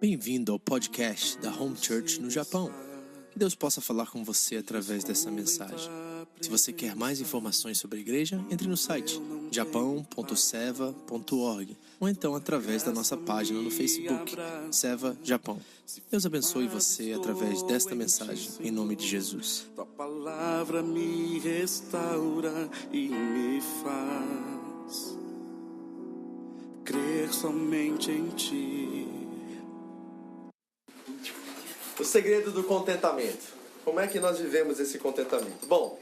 Bem-vindo ao podcast da Home Church no Japão. Que Deus possa falar com você através dessa mensagem. Se você quer mais informações sobre a igreja, entre no site japão.seva.org ou então através da nossa página no Facebook, Seva Japão. Deus abençoe você através desta mensagem, em nome de Jesus. Tua palavra me restaura e me faz crer somente em Ti. O segredo do contentamento. Como é que nós vivemos esse contentamento? Bom,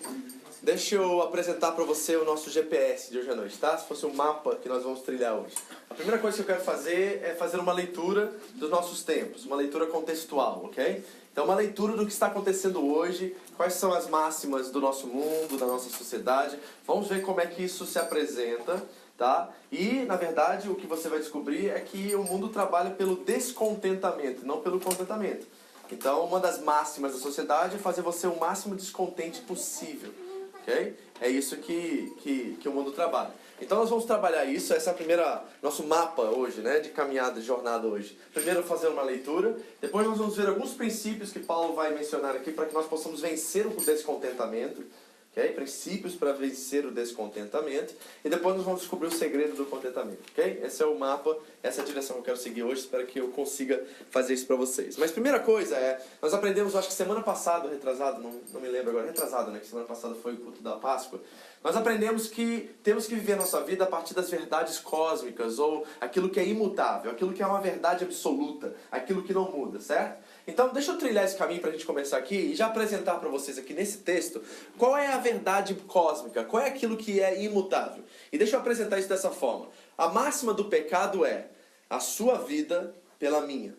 deixa eu apresentar para você o nosso GPS de hoje à noite, tá? Se fosse um mapa que nós vamos trilhar hoje. A primeira coisa que eu quero fazer é fazer uma leitura dos nossos tempos, uma leitura contextual, ok? Então, uma leitura do que está acontecendo hoje, quais são as máximas do nosso mundo, da nossa sociedade. Vamos ver como é que isso se apresenta, tá? E, na verdade, o que você vai descobrir é que o mundo trabalha pelo descontentamento, não pelo contentamento. Então, uma das máximas da sociedade é fazer você o máximo descontente possível, ok? É isso que o mundo trabalha. Então, nós vamos trabalhar isso, essa é a primeira, nosso mapa hoje, né, de caminhada, de jornada hoje. Primeiro, fazer uma leitura, depois nós vamos ver alguns princípios que Paulo vai mencionar aqui para que nós possamos vencer o descontentamento, ok? Princípios para vencer o descontentamento. E depois nós vamos descobrir o segredo do contentamento, ok? Esse é o mapa, essa é a direção que eu quero seguir hoje. Espero que eu consiga fazer isso para vocês. Mas primeira coisa é, nós aprendemos, acho que semana passada, retrasado, não me lembro agora, retrasado, né? Que semana passada foi o culto da Páscoa. Nós aprendemos que temos que viver a nossa vida a partir das verdades cósmicas, ou aquilo que é imutável, aquilo que é uma verdade absoluta, aquilo que não muda, certo? Então, deixa eu trilhar esse caminho para a gente começar aqui e já apresentar para vocês aqui nesse texto qual é a verdade cósmica, qual é aquilo que é imutável. E deixa eu apresentar isso dessa forma. A máxima do pecado é a sua vida pela minha.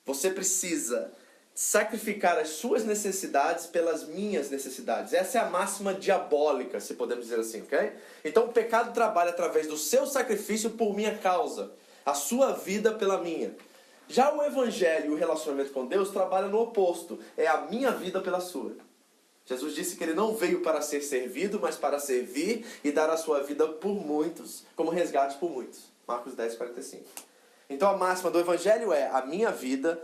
Você precisa sacrificar as suas necessidades pelas minhas necessidades. Essa é a máxima diabólica, se podemos dizer assim, ok? Então, o pecado trabalha através do seu sacrifício por minha causa, a sua vida pela minha. Já o evangelho e o relacionamento com Deus trabalham no oposto. É a minha vida pela sua. Jesus disse que ele não veio para ser servido, mas para servir e dar a sua vida por muitos, como resgate por muitos. Marcos 10, 45. Então a máxima do evangelho é a minha vida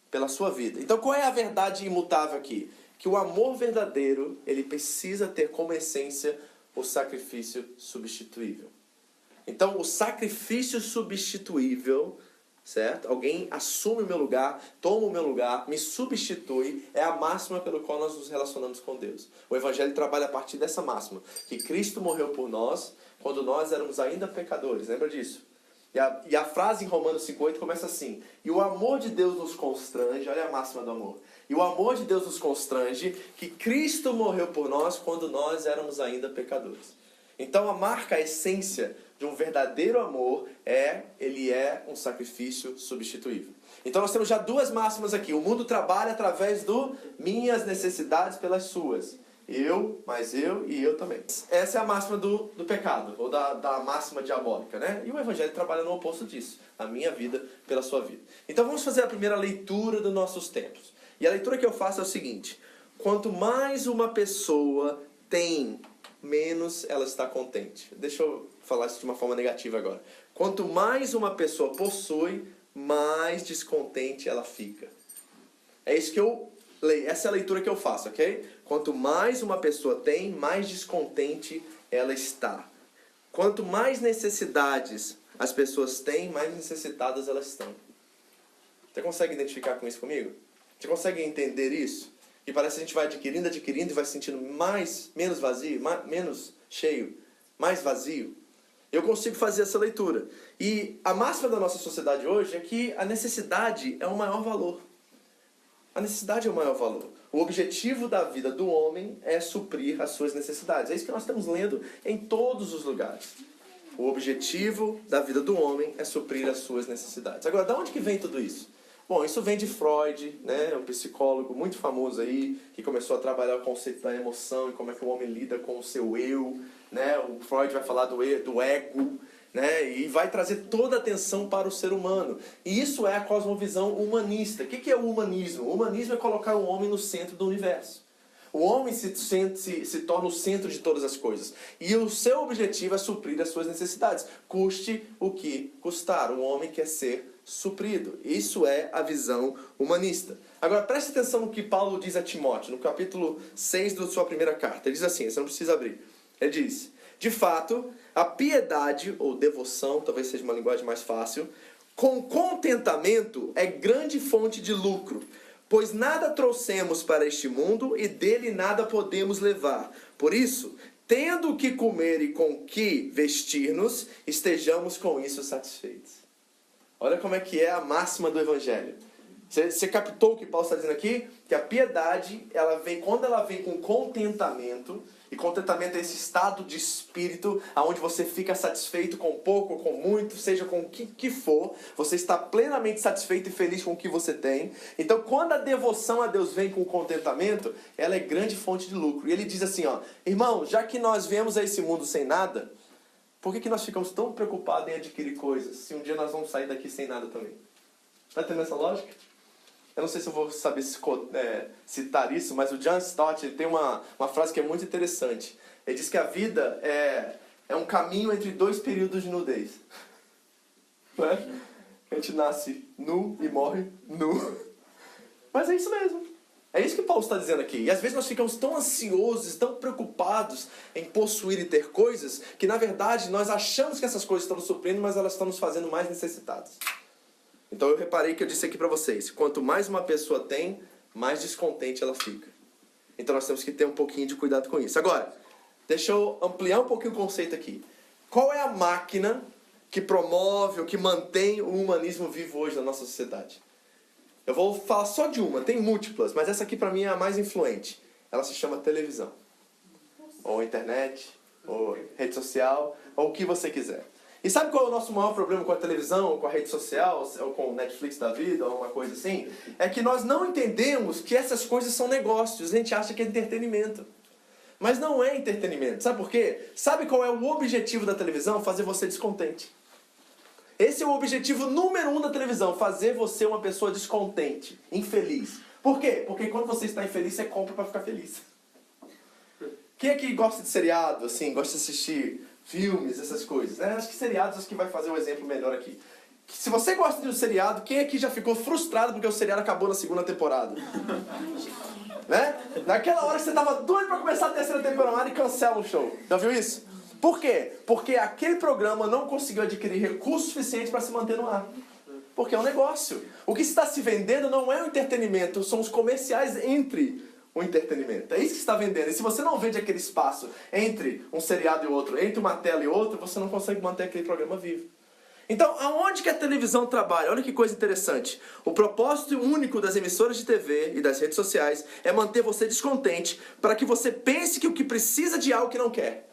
pela sua vida. Então qual é a verdade imutável aqui? Que o amor verdadeiro, ele precisa ter como essência o sacrifício substituível. Então o sacrifício substituível, certo? Alguém assume o meu lugar, toma o meu lugar, me substitui, é a máxima pelo qual nós nos relacionamos com Deus. O Evangelho trabalha a partir dessa máxima, que Cristo morreu por nós quando nós éramos ainda pecadores, lembra disso? E a frase em Romanos 5,8 começa assim: e o amor de Deus nos constrange, olha a máxima do amor, e o amor de Deus nos constrange que Cristo morreu por nós quando nós éramos ainda pecadores. Então a marca, a essência de um verdadeiro amor ele é um sacrifício substituível. Então nós temos já duas máximas aqui. O mundo trabalha através do minhas necessidades pelas suas. Eu, mais eu e eu também. Essa é a máxima do pecado, ou da máxima diabólica, né? E o Evangelho trabalha no oposto disso. A minha vida pela sua vida. Então vamos fazer a primeira leitura dos nossos tempos. E a leitura que eu faço é o seguinte: quanto mais uma pessoa tem, menos ela está contente. Deixa eu falar isso de uma forma negativa agora. Quanto mais uma pessoa possui, mais descontente ela fica. É isso que eu leio. Essa é a leitura que eu faço, ok? Quanto mais uma pessoa tem, mais descontente ela está. Quanto mais necessidades as pessoas têm, mais necessitadas elas estão. Você consegue identificar com isso comigo? Você consegue entender isso? E parece que a gente vai adquirindo e vai se sentindo menos vazio, menos cheio, mais vazio. Eu consigo fazer essa leitura. E a máxima da nossa sociedade hoje é que a necessidade é o maior valor. A necessidade é o maior valor. O objetivo da vida do homem é suprir as suas necessidades. É isso que nós estamos lendo em todos os lugares. O objetivo da vida do homem é suprir as suas necessidades. Agora, de onde que vem tudo isso? Bom, isso vem de Freud, né, um psicólogo muito famoso aí, que começou a trabalhar o conceito da emoção e como é que o homem lida com o seu eu, né? O Freud vai falar do ego, né, e vai trazer toda a atenção para o ser humano. E isso é a cosmovisão humanista. O que é o humanismo? O humanismo é colocar o homem no centro do universo. O homem se torna o centro de todas as coisas. E o seu objetivo é suprir as suas necessidades. Custe o que custar. O homem quer ser suprido. Isso é a visão humanista. Agora, preste atenção no que Paulo diz a Timóteo, no capítulo 6 da sua primeira carta. Ele diz assim, você não precisa abrir. Ele diz, de fato, a piedade, ou devoção, talvez seja uma linguagem mais fácil, com contentamento é grande fonte de lucro, pois nada trouxemos para este mundo e dele nada podemos levar. Por isso, tendo o que comer e com que vestir-nos, estejamos com isso satisfeitos. Olha como é que é a máxima do Evangelho. Você captou o que Paulo está dizendo aqui? Que a piedade, quando ela vem com contentamento, e contentamento é esse estado de espírito, onde você fica satisfeito com pouco ou com muito, seja com o que for, você está plenamente satisfeito e feliz com o que você tem. Então, quando a devoção a Deus vem com contentamento, ela é grande fonte de lucro. E ele diz assim, irmão, já que nós viemos a esse mundo sem nada, por que nós ficamos tão preocupados em adquirir coisas, se um dia nós vamos sair daqui sem nada também? Está entendendo essa lógica? Eu não sei se eu vou saber citar isso, mas o John Stott tem uma frase que é muito interessante. Ele diz que a vida é um caminho entre dois períodos de nudez. Não é? A gente nasce nu e morre nu. Mas é isso mesmo. É isso que Paulo está dizendo aqui. E às vezes nós ficamos tão ansiosos, tão preocupados em possuir e ter coisas, que na verdade nós achamos que essas coisas estão nos suprindo, mas elas estão nos fazendo mais necessitados. Então eu reparei que eu disse aqui para vocês, quanto mais uma pessoa tem, mais descontente ela fica. Então nós temos que ter um pouquinho de cuidado com isso. Agora, deixa eu ampliar um pouquinho o conceito aqui. Qual é a máquina que promove ou que mantém o humanismo vivo hoje na nossa sociedade? Eu vou falar só de uma, tem múltiplas, mas essa aqui para mim é a mais influente. Ela se chama televisão. Ou internet, ou rede social, ou o que você quiser. E sabe qual é o nosso maior problema com a televisão, ou com a rede social, ou com o Netflix da vida, ou uma coisa assim? É que nós não entendemos que essas coisas são negócios. A gente acha que é entretenimento. Mas não é entretenimento. Sabe por quê? Sabe qual é o objetivo da televisão? Fazer você descontente. Esse é o objetivo número 1 da televisão. Fazer você uma pessoa descontente, infeliz. Por quê? Porque quando você está infeliz, você compra para ficar feliz. Quem aqui gosta de seriado, assim, gosta de assistir filmes, essas coisas, né? Acho que seriados acho que vai fazer um exemplo melhor aqui. Se você gosta de um seriado, quem aqui já ficou frustrado porque o seriado acabou na segunda temporada? Né? Naquela hora que você estava doido para começar a terceira temporada e cancela o show. Já viu isso? Por quê? Porque aquele programa não conseguiu adquirir recursos suficientes para se manter no ar. Porque é um negócio. O que está se vendendo não é o entretenimento, são os comerciais entre o entretenimento. É isso que está vendendo. E se você não vende aquele espaço entre um seriado e outro, entre uma tela e outra, você não consegue manter aquele programa vivo. Então, aonde que a televisão trabalha? Olha que coisa interessante. O propósito único das emissoras de TV e das redes sociais é manter você descontente para que você pense que o que precisa de algo que não quer.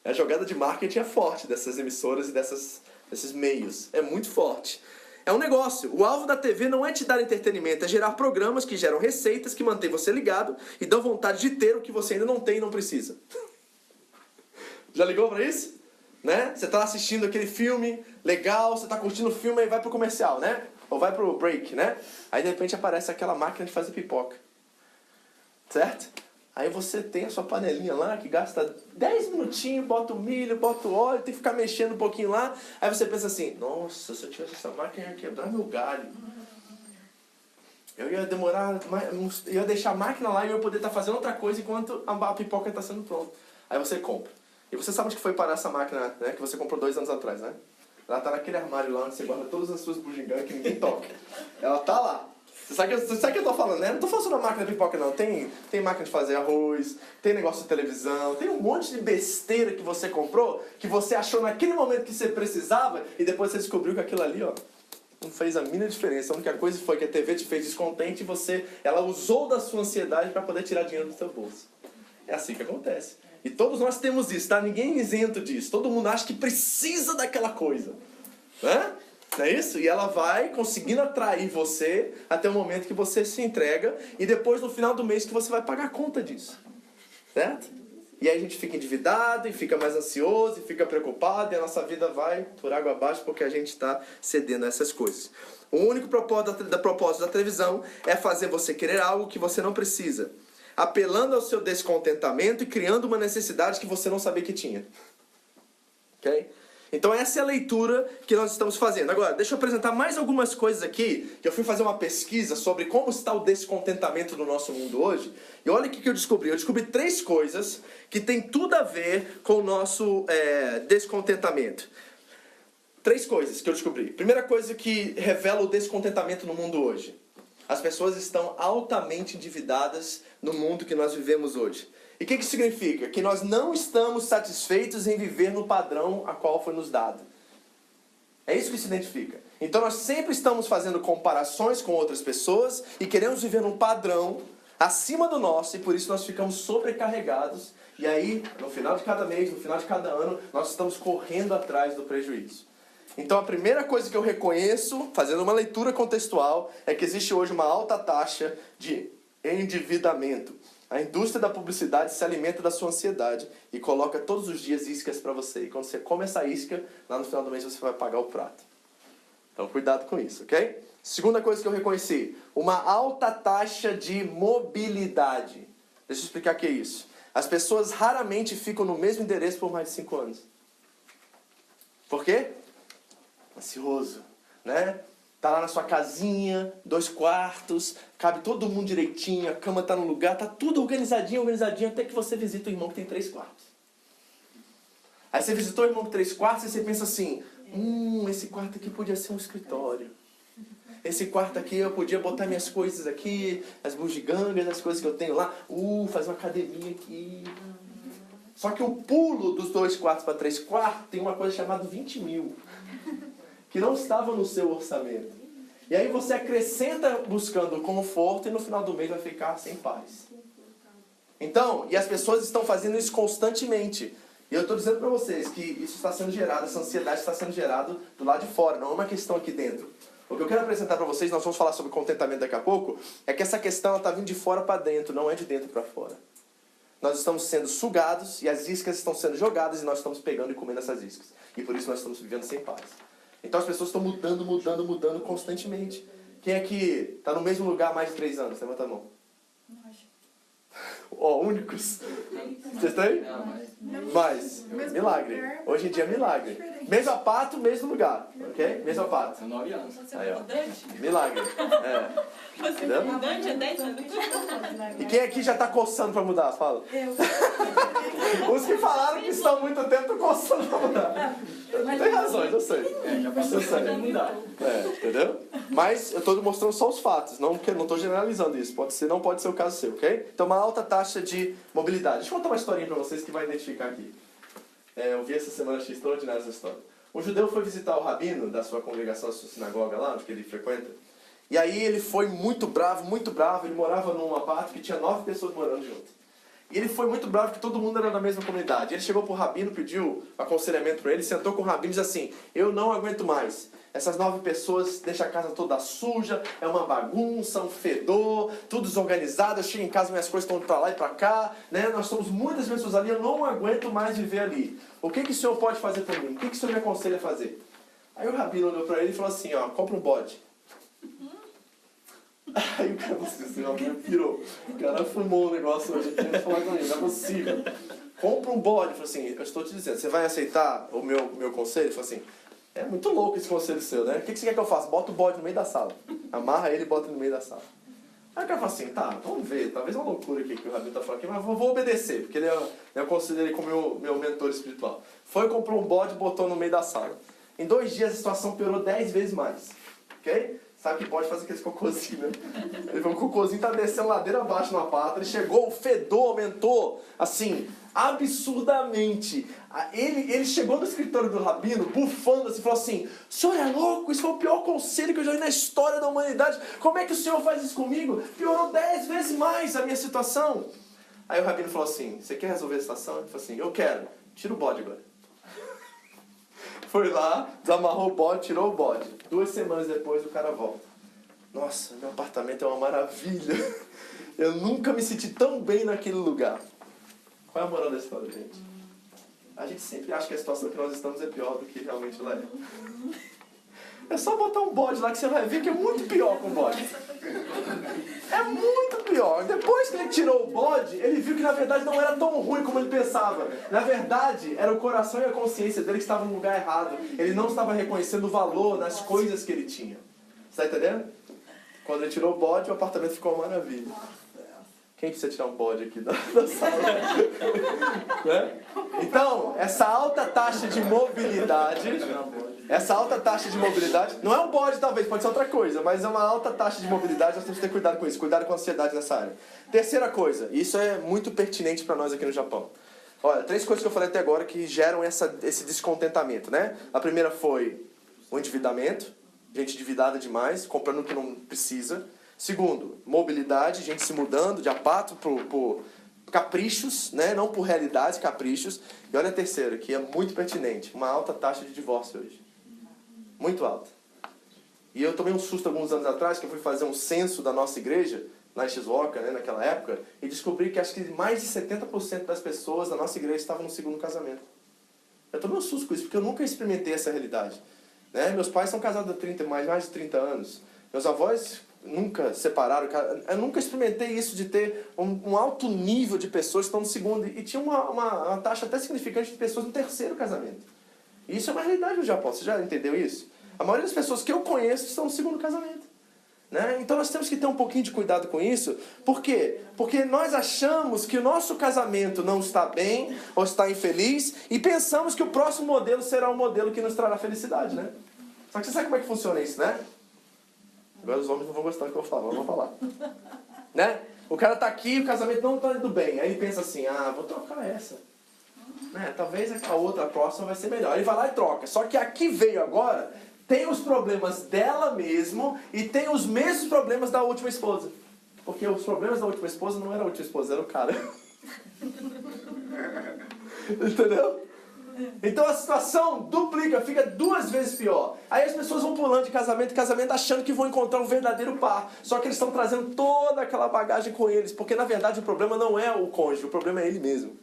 A jogada de marketing é forte dessas emissoras e desses meios. É muito forte. É um negócio. O alvo da TV não é te dar entretenimento, é gerar programas que geram receitas, que mantêm você ligado e dão vontade de ter o que você ainda não tem e não precisa. Já ligou para isso? Né? Você está assistindo aquele filme legal, você está curtindo o filme e vai pro comercial, né? Ou vai pro break, né? Aí de repente aparece aquela máquina de fazer pipoca. Certo? Aí você tem a sua panelinha lá que gasta 10 minutinhos, bota o milho, bota o óleo, tem que ficar mexendo um pouquinho lá. Aí você pensa assim, nossa, se eu tivesse essa máquina eu ia quebrar meu galho. Eu ia demorar, eu ia deixar a máquina lá e eu ia poder estar fazendo outra coisa enquanto a pipoca está sendo pronta. Aí você compra. E você sabe onde que foi parar essa máquina, né, que você comprou 2 anos atrás, né? Ela está naquele armário lá onde você guarda todas as suas bugigangas que ninguém toca. Ela tá lá. Você sabe o que eu tô falando, né? Não tô falando só da máquina de pipoca, não. Tem máquina de fazer arroz, tem negócio de televisão, tem um monte de besteira que você comprou, que você achou naquele momento que você precisava, e depois você descobriu que aquilo ali, ó, não fez a mínima diferença. A única coisa foi que a TV te fez descontente e ela usou da sua ansiedade para poder tirar dinheiro do seu bolso. É assim que acontece. E todos nós temos isso, tá? Ninguém é isento disso. Todo mundo acha que precisa daquela coisa. Né? Não é isso? E ela vai conseguindo atrair você até o momento que você se entrega e depois no final do mês que você vai pagar a conta disso. Certo? E aí a gente fica endividado e fica mais ansioso e fica preocupado e a nossa vida vai por água abaixo porque a gente está cedendo a essas coisas. O único propósito da televisão é fazer você querer algo que você não precisa, apelando ao seu descontentamento e criando uma necessidade que você não sabia que tinha. Ok? Então essa é a leitura que nós estamos fazendo. Agora, deixa eu apresentar mais algumas coisas aqui, que eu fui fazer uma pesquisa sobre como está o descontentamento no nosso mundo hoje. E olha o que eu descobri. Eu descobri 3 coisas que tem tudo a ver com o nosso descontentamento. 3 coisas que eu descobri. Primeira coisa que revela o descontentamento no mundo hoje. As pessoas estão altamente endividadas no mundo que nós vivemos hoje. E o que isso significa? Que nós não estamos satisfeitos em viver no padrão a qual foi nos dado. É isso que se identifica. Então nós sempre estamos fazendo comparações com outras pessoas e queremos viver num padrão acima do nosso, e por isso nós ficamos sobrecarregados. E aí, no final de cada mês, no final de cada ano, nós estamos correndo atrás do prejuízo. Então a primeira coisa que eu reconheço, fazendo uma leitura contextual, é que existe hoje uma alta taxa de endividamento. A indústria da publicidade se alimenta da sua ansiedade e coloca todos os dias iscas para você. E quando você come essa isca, lá no final do mês você vai pagar o prato. Então cuidado com isso, ok? Segunda coisa que eu reconheci, uma alta taxa de mobilidade. Deixa eu explicar o que é isso. As pessoas raramente ficam no mesmo endereço por mais de 5 anos. Por quê? Ansioso, né? Tá lá na sua casinha, 2 quartos, cabe todo mundo direitinho, a cama tá no lugar, tá tudo organizadinho, até que você visita o irmão que tem 3 quartos. Aí você visitou o irmão com 3 quartos e você pensa assim, esse quarto aqui podia ser um escritório. Esse quarto aqui eu podia botar minhas coisas aqui, as bugigangas, as coisas que eu tenho lá, fazer uma academia aqui. Só que o pulo dos 2 quartos para 3 quartos tem uma coisa chamada 20 mil. Que não estava no seu orçamento. E aí você acrescenta buscando conforto e no final do mês vai ficar sem paz. Então, e as pessoas estão fazendo isso constantemente. E eu estou dizendo para vocês que isso está sendo gerado, essa ansiedade está sendo gerada do lado de fora, não é uma questão aqui dentro. O que eu quero apresentar para vocês, nós vamos falar sobre contentamento daqui a pouco, é que essa questão está vindo de fora para dentro, não é de dentro para fora. Nós estamos sendo sugados e as iscas estão sendo jogadas e nós estamos pegando e comendo essas iscas. E por isso nós estamos vivendo sem paz. Então as pessoas estão mudando constantemente. Quem é que está no mesmo lugar há mais de 3 anos? Levanta a mão. Únicos. Vocês têm? Mas, milagre. Hoje em dia é milagre. Mesmo pato, mesmo lugar. Ok? Mesmo pato. 9 anos. Aí, ó. Milagre. Entendeu? E quem aqui já está coçando para mudar? Fala. Os que falaram que estão há muito tempo estão coçando para mudar. Tem razões, eu sei. Já passou de mudar. Entendeu? Mas eu estou mostrando só os fatos, não estou generalizando isso. Não pode ser o caso seu, ok? Então, uma alta taxa de mobilidade. Deixa eu contar uma historinha para vocês que vai identificar aqui. Eu vi essa semana, achei extraordinária essa história. Um judeu foi visitar o rabino da sua congregação, da sua sinagoga lá, onde ele frequenta. E aí ele foi muito bravo. Ele morava num apart que tinha 9 pessoas morando junto. E ele foi muito bravo porque todo mundo era da mesma comunidade. Ele chegou pro rabino, pediu aconselhamento para ele, sentou com o rabino e disse assim, eu não aguento mais. Essas 9 pessoas deixam a casa toda suja, é uma bagunça, um fedor, tudo desorganizado, eu chego em casa, minhas coisas estão para lá e para cá, né? Nós somos muitas pessoas ali, eu não aguento mais viver ali. O que o senhor pode fazer por mim? O que o senhor me aconselha a fazer? Aí o rabino olhou para ele e falou assim, compra um bode. Aí o cara assim, o cara pirou. O cara fumou o negócio hoje, eu tinha falar com ele, não é possível. Compra um bode. Falei assim, eu estou te dizendo, você vai aceitar o meu conselho? Ele falou assim, é muito louco esse conselho seu, né? O que você quer que eu faça? Bota o bode no meio da sala. Amarra ele e bota no meio da sala. Aí o cara falou assim, tá, vamos ver, talvez é uma loucura aqui que o rabino tá falando aqui, mas vou obedecer, porque eu considero ele como meu mentor espiritual. Foi, comprou um bode e botou no meio da sala. Em 2 dias a situação piorou 10 vezes mais. Ok? Sabe que pode fazer aqueles cocôzinhos, né? Ele falou, o cocôzinho tá descendo ladeira abaixo na pata, ele chegou, o fedor aumentou, assim, absurdamente. Ele chegou no escritório do rabino, bufando assim, falou assim, o senhor é louco, isso foi o pior conselho que eu já vi na história da humanidade, como é que o senhor faz isso comigo? Piorou 10 vezes mais a minha situação. Aí o rabino falou assim, você quer resolver a situação? Ele falou assim, eu quero, tira o bode agora. Foi lá, desamarrou o bode, tirou o bode. 2 semanas depois o cara volta. Nossa, meu apartamento é uma maravilha. Eu nunca me senti tão bem naquele lugar. Qual é a moral da história, gente? A gente sempre acha que a situação que nós estamos é pior do que realmente ela é. É só botar um bode lá que você vai ver que é muito pior com o bode. É muito pior. pior. Depois que ele tirou o bode, ele viu que na verdade não era tão ruim como ele pensava. Na verdade, era o coração e a consciência dele que estavam no lugar errado. Ele não estava reconhecendo o valor nas coisas que ele tinha. Você está entendendo? Quando ele tirou o bode, o apartamento ficou uma maravilha. Quem precisa tirar um bode aqui da sala? Né? Então, essa alta taxa de mobilidade... não é um bode talvez, pode ser outra coisa, mas é uma alta taxa de mobilidade, nós temos que ter cuidado com isso, cuidado com a ansiedade nessa área. Terceira coisa, e isso é muito pertinente para nós aqui no Japão. Olha, 3 coisas que eu falei até agora que geram esse descontentamento, né? A primeira foi o endividamento, gente endividada demais, comprando o que não precisa. Segundo, mobilidade, gente se mudando de apato por caprichos, né? Não por realidades, caprichos. E olha a terceira, que é muito pertinente, uma alta taxa de divórcio hoje. Muito alta. E eu tomei um susto alguns anos atrás, que eu fui fazer um censo da nossa igreja, lá em Shizuoka, né, naquela época, e descobri que acho que mais de 70% das pessoas da nossa igreja estavam no segundo casamento. Eu tomei um susto com isso, porque eu nunca experimentei essa realidade. Né? Meus pais são casados há mais de 30 anos. Meus avós nunca separaram. Eu nunca experimentei isso de ter um alto nível de pessoas que estão no segundo. E tinha uma taxa até significante de pessoas no terceiro casamento. E isso é uma realidade no Japão. Você já entendeu isso? A maioria das pessoas que eu conheço estão no segundo casamento. Né? Então nós temos que ter um pouquinho de cuidado com isso. Por quê? Porque nós achamos que o nosso casamento não está bem ou está infeliz e pensamos que o próximo modelo será um modelo que nos trará felicidade, né? Só que você sabe como é que funciona isso, né? Agora os homens não vão gostar do que eu falo, vamos falar. Né? O cara está aqui, o casamento não está indo bem. Aí ele pensa assim, vou trocar essa. Né? Talvez a outra, a próxima vai ser melhor. Ele vai lá e troca. Só que aqui veio agora... tem os problemas dela mesmo e tem os mesmos problemas da última esposa. Porque os problemas da última esposa não era a última esposa, era o cara. Entendeu? Então a situação duplica, fica 2 vezes pior. Aí as pessoas vão pulando de casamento em casamento achando que vão encontrar um verdadeiro par. Só que eles estão trazendo toda aquela bagagem com eles. Porque na verdade o problema não é o cônjuge, o problema é ele mesmo.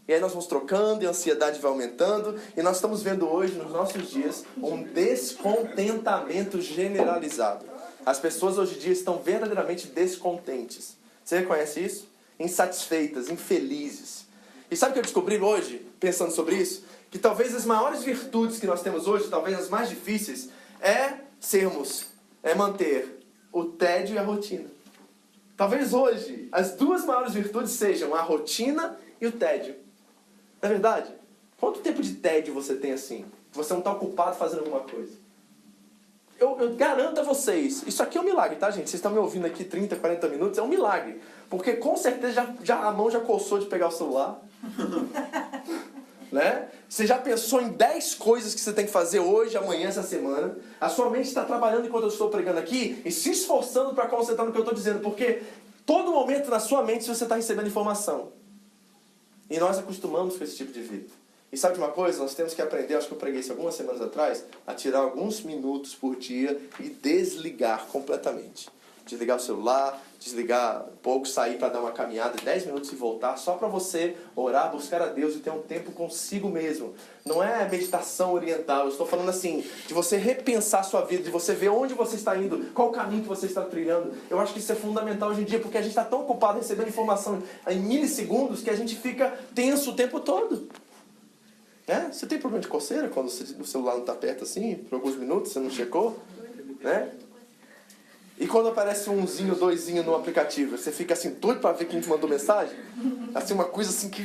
E aí nós vamos trocando e a ansiedade vai aumentando. E nós estamos vendo hoje, nos nossos dias, um descontentamento generalizado. As pessoas hoje em dia estão verdadeiramente descontentes. Você reconhece isso? Insatisfeitas, infelizes. E sabe o que eu descobri hoje, pensando sobre isso? Que talvez as maiores virtudes que nós temos hoje, talvez as mais difíceis, é manter o tédio e a rotina. Talvez hoje as 2 maiores virtudes sejam a rotina e o tédio. Não é verdade? Quanto tempo de tédio você tem assim? Você não está ocupado fazendo alguma coisa? Eu garanto a vocês, isso aqui é um milagre, tá, gente? Vocês estão me ouvindo aqui 30, 40 minutos, é um milagre. Porque com certeza a mão já coçou de pegar o celular. Né? Você já pensou em 10 coisas que você tem que fazer hoje, amanhã, essa semana. A sua mente está trabalhando enquanto eu estou pregando aqui e se esforçando para concentrar no que eu estou dizendo. Porque todo momento na sua mente você está recebendo informação. E nós acostumamos com esse tipo de vida. E sabe de uma coisa? Nós temos que aprender, acho que eu preguei isso algumas semanas atrás, a tirar alguns minutos por dia e desligar completamente. Desligar o celular, desligar um pouco, sair para dar uma caminhada, 10 minutos e voltar, só para você orar, buscar a Deus e ter um tempo consigo mesmo. Não é meditação oriental, eu estou falando assim, de você repensar a sua vida, de você ver onde você está indo, qual o caminho que você está trilhando. Eu acho que isso é fundamental hoje em dia, porque a gente está tão ocupado recebendo informação em milissegundos que a gente fica tenso o tempo todo. Você tem problema de coceira quando o celular não está perto assim, por alguns minutos, você não checou? Né? E quando aparece um 1zinho, 2zinho no aplicativo, você fica assim, doido para ver quem te mandou mensagem? Assim, uma coisa assim que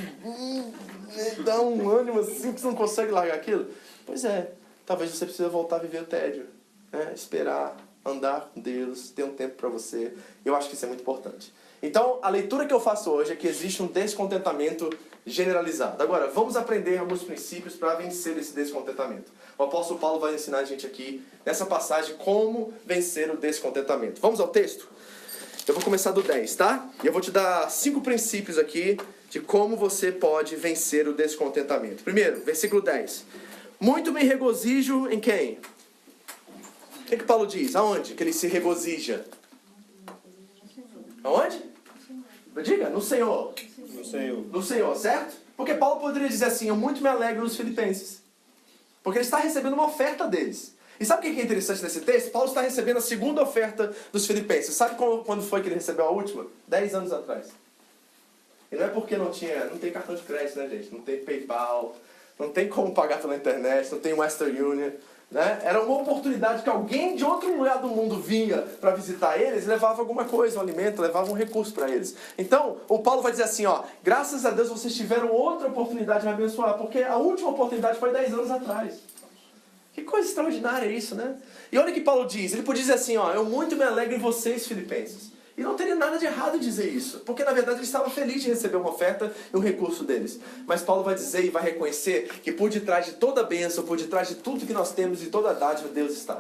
dá um ânimo assim que você não consegue largar aquilo. Pois é, talvez você precise voltar a viver o tédio. Né? Esperar, andar com Deus, ter um tempo para você. Eu acho que isso é muito importante. Então, a leitura que eu faço hoje é que existe um descontentamento generalizado. Agora, vamos aprender alguns princípios para vencer esse descontentamento. O apóstolo Paulo vai ensinar a gente aqui, nessa passagem, como vencer o descontentamento. Vamos ao texto? Eu vou começar do 10, tá? E eu vou te dar 5 princípios aqui de como você pode vencer o descontentamento. Primeiro, versículo 10. Muito me regozijo em quem? O que Paulo diz? Aonde que ele se regozija? Aonde? Diga, no Senhor. No Senhor. No Senhor, certo? Porque Paulo poderia dizer assim, eu muito me alegro nos filipenses. Porque ele está recebendo uma oferta deles. E sabe o que é interessante nesse texto? Paulo está recebendo a segunda oferta dos filipenses. Sabe quando foi que ele recebeu a última? 10 anos atrás. E não é porque não tem cartão de crédito, né, gente? Não tem PayPal, não tem como pagar pela internet, não tem Western Union. Né? Era uma oportunidade que alguém de outro lugar do mundo vinha para visitar eles, levava alguma coisa, um alimento, levava um recurso para eles. Então, o Paulo vai dizer assim, ó, graças a Deus vocês tiveram outra oportunidade de me abençoar, porque a última oportunidade foi 10 anos atrás. Que coisa extraordinária isso, né? E olha o que Paulo diz, ele pode dizer assim, ó, eu muito me alegro em vocês, filipenses. E não teria nada de errado em dizer isso, porque na verdade ele estava feliz de receber uma oferta e um recurso deles. Mas Paulo vai dizer e vai reconhecer que por detrás de toda bênção, por detrás de tudo que nós temos e toda dádiva, Deus está.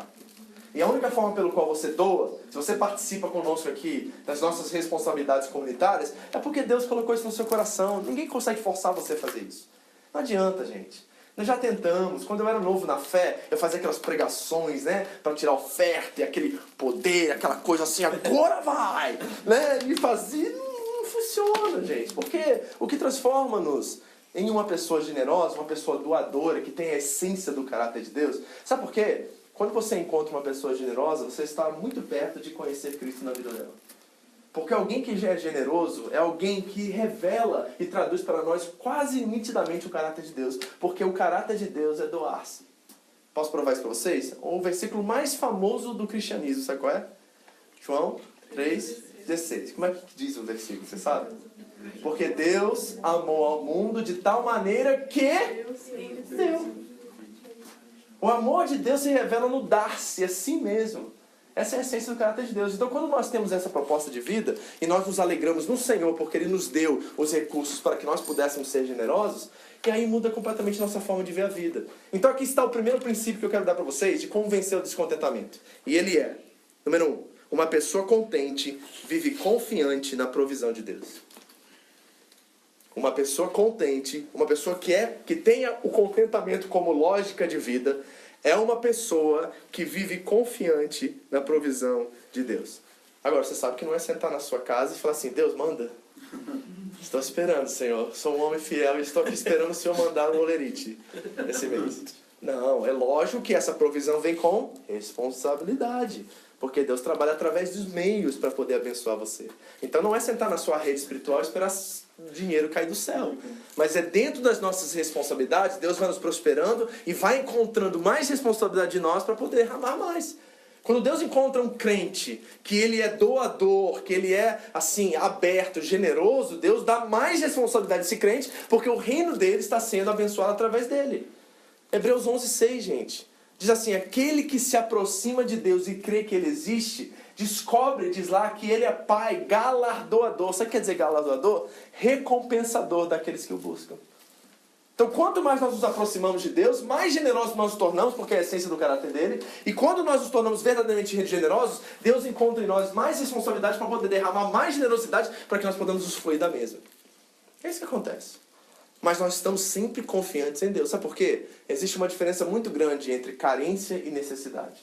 E a única forma pelo qual você doa, se você participa conosco aqui das nossas responsabilidades comunitárias, é porque Deus colocou isso no seu coração. Ninguém consegue forçar você a fazer isso. Não adianta, gente. Nós já tentamos, quando eu era novo na fé, eu fazia aquelas pregações, né, para tirar oferta e aquele poder, aquela coisa assim, agora vai, né, e fazia, não funciona, gente, porque o que transforma-nos em uma pessoa generosa, uma pessoa doadora, que tem a essência do caráter de Deus, sabe por quê? Quando você encontra uma pessoa generosa, você está muito perto de conhecer Cristo na vida dela. Porque alguém que já é generoso é alguém que revela e traduz para nós quase nitidamente o caráter de Deus. Porque o caráter de Deus é doar-se. Posso provar isso para vocês? O versículo mais famoso do cristianismo, sabe qual é? João 3,16. Como é que diz o versículo, você sabe? Porque Deus amou ao mundo de tal maneira que deu. O amor de Deus se revela no dar-se a si mesmo. Essa é a essência do caráter de Deus. Então, quando nós temos essa proposta de vida e nós nos alegramos no Senhor porque Ele nos deu os recursos para que nós pudéssemos ser generosos, e aí muda completamente nossa forma de ver a vida. Então, aqui está o primeiro princípio que eu quero dar para vocês de como vencer o descontentamento. E ele é, número 1, uma pessoa contente vive confiante na provisão de Deus. Uma pessoa contente, uma pessoa que tenha o contentamento como lógica de vida, é uma pessoa que vive confiante na provisão de Deus. Agora, você sabe que não é sentar na sua casa e falar assim, Deus, manda. Estou esperando, Senhor. Sou um homem fiel e estou aqui esperando o Senhor mandar um olerite esse mês. Não, é lógico que essa provisão vem com responsabilidade. Porque Deus trabalha através dos meios para poder abençoar você. Então não é sentar na sua rede espiritual e esperar dinheiro cair do céu. Mas é dentro das nossas responsabilidades, Deus vai nos prosperando e vai encontrando mais responsabilidade de nós para poder derramar mais. Quando Deus encontra um crente que ele é doador, que ele é assim, aberto, generoso, Deus dá mais responsabilidade a esse crente porque o reino dele está sendo abençoado através dele. Hebreus 11:6, gente. Diz assim, aquele que se aproxima de Deus e crê que Ele existe, descobre, diz lá, que Ele é Pai galardoador. Sabe o que quer dizer galardoador? Recompensador daqueles que o buscam. Então, quanto mais nós nos aproximamos de Deus, mais generosos nós nos tornamos, porque é a essência do caráter dele. E quando nós nos tornamos verdadeiramente generosos, Deus encontra em nós mais responsabilidade para poder derramar mais generosidade para que nós podamos usufruir da mesma. É isso que acontece. Mas nós estamos sempre confiantes em Deus. Sabe por quê? Existe uma diferença muito grande entre carência e necessidade.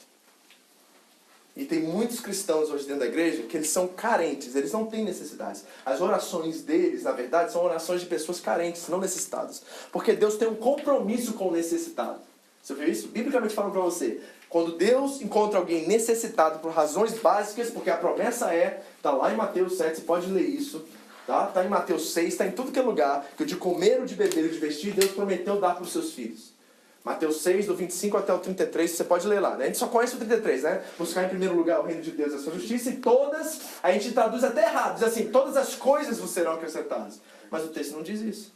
E tem muitos cristãos hoje dentro da igreja que eles são carentes, eles não têm necessidades. As orações deles, na verdade, são orações de pessoas carentes, não necessitadas. Porque Deus tem um compromisso com o necessitado. Você viu isso? Biblicamente falando para você. Quando Deus encontra alguém necessitado por razões básicas, porque a promessa está lá em Mateus 7, você pode ler isso. Está em Mateus 6, está em tudo que é lugar, que o de comer, o de beber e o de vestir, Deus prometeu dar para os seus filhos. Mateus 6, do 25 até o 33, você pode ler lá, né? A gente só conhece o 33, né? Buscar em primeiro lugar o reino de Deus e a sua justiça, e todas, a gente traduz até errado, diz assim, todas as coisas vos serão acrescentadas. Mas o texto não diz isso.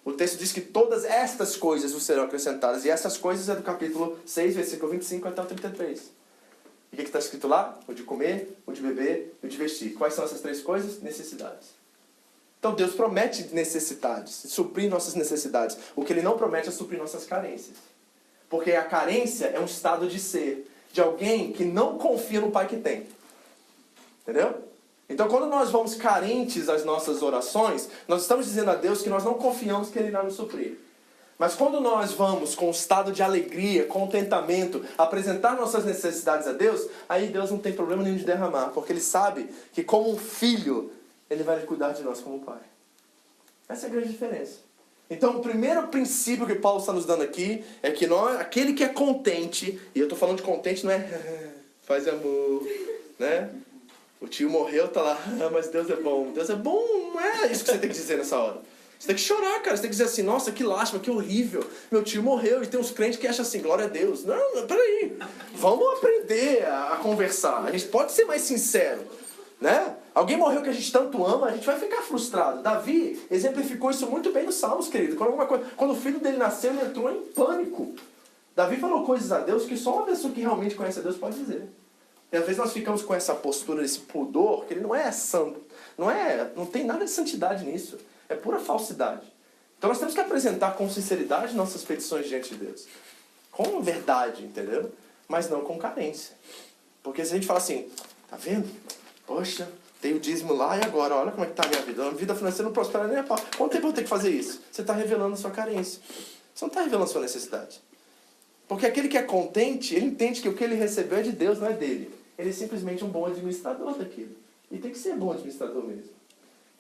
O texto diz que todas estas coisas vos serão acrescentadas, e essas coisas é do capítulo 6, versículo 25 até o 33. E o que está escrito lá? O de comer, o de beber e o de vestir. Quais são essas três coisas? Necessidades. Então Deus promete necessidades, suprir nossas necessidades. O que Ele não promete é suprir nossas carências. Porque a carência é um estado de ser, de alguém que não confia no Pai que tem. Entendeu? Então quando nós vamos carentes às nossas orações, nós estamos dizendo a Deus que nós não confiamos que Ele irá nos suprir. Mas quando nós vamos com um estado de alegria, contentamento, apresentar nossas necessidades a Deus, aí Deus não tem problema nenhum de derramar, porque Ele sabe que como um filho, Ele vai cuidar de nós como pai. Essa é a grande diferença. Então, o primeiro princípio que Paulo está nos dando aqui é que aquele que é contente, e eu estou falando de contente, não é faz amor, né? O tio morreu, tá lá, mas Deus é bom. Deus é bom, não é isso que você tem que dizer nessa hora. Você tem que chorar, cara. Você tem que dizer assim, nossa, que lástima, que horrível. Meu tio morreu. E tem uns crentes que acham assim, glória a Deus. Não, peraí. Vamos aprender a conversar. A gente pode ser mais sincero, né? Alguém morreu que a gente tanto ama, a gente vai ficar frustrado. Davi exemplificou isso muito bem nos Salmos, querido. Quando o filho dele nasceu, ele entrou em pânico. Davi falou coisas a Deus que só uma pessoa que realmente conhece a Deus pode dizer. E às vezes nós ficamos com essa postura, esse pudor, que ele não é santo. Não tem nada de santidade nisso. É pura falsidade. Então nós temos que apresentar com sinceridade nossas petições diante de Deus. Com verdade, entendeu? Mas não com carência. Porque se a gente fala assim, tá vendo? Poxa, tem o dízimo lá e agora, olha como é que tá a minha vida. A vida financeira não prospera nem a pau. Quanto tempo eu tenho que fazer isso? Você está revelando a sua carência. Você não está revelando a sua necessidade. Porque aquele que é contente, ele entende que o que ele recebeu é de Deus, não é dele. Ele é simplesmente um bom administrador daquilo. E tem que ser bom administrador mesmo.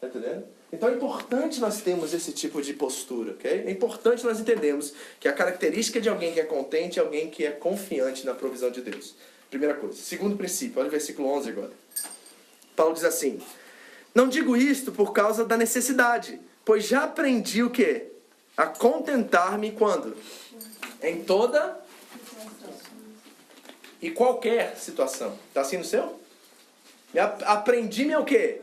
Tá entendendo? Então é importante nós termos esse tipo de postura, ok? É importante nós entendermos que a característica de alguém que é contente é alguém que é confiante na provisão de Deus. Primeira coisa. Segundo princípio, olha o versículo 11 agora. Paulo diz assim, não digo isto por causa da necessidade, pois já aprendi o quê? A contentar-me quando? Em toda e qualquer situação. Está assim no seu? Aprendi-me o quê?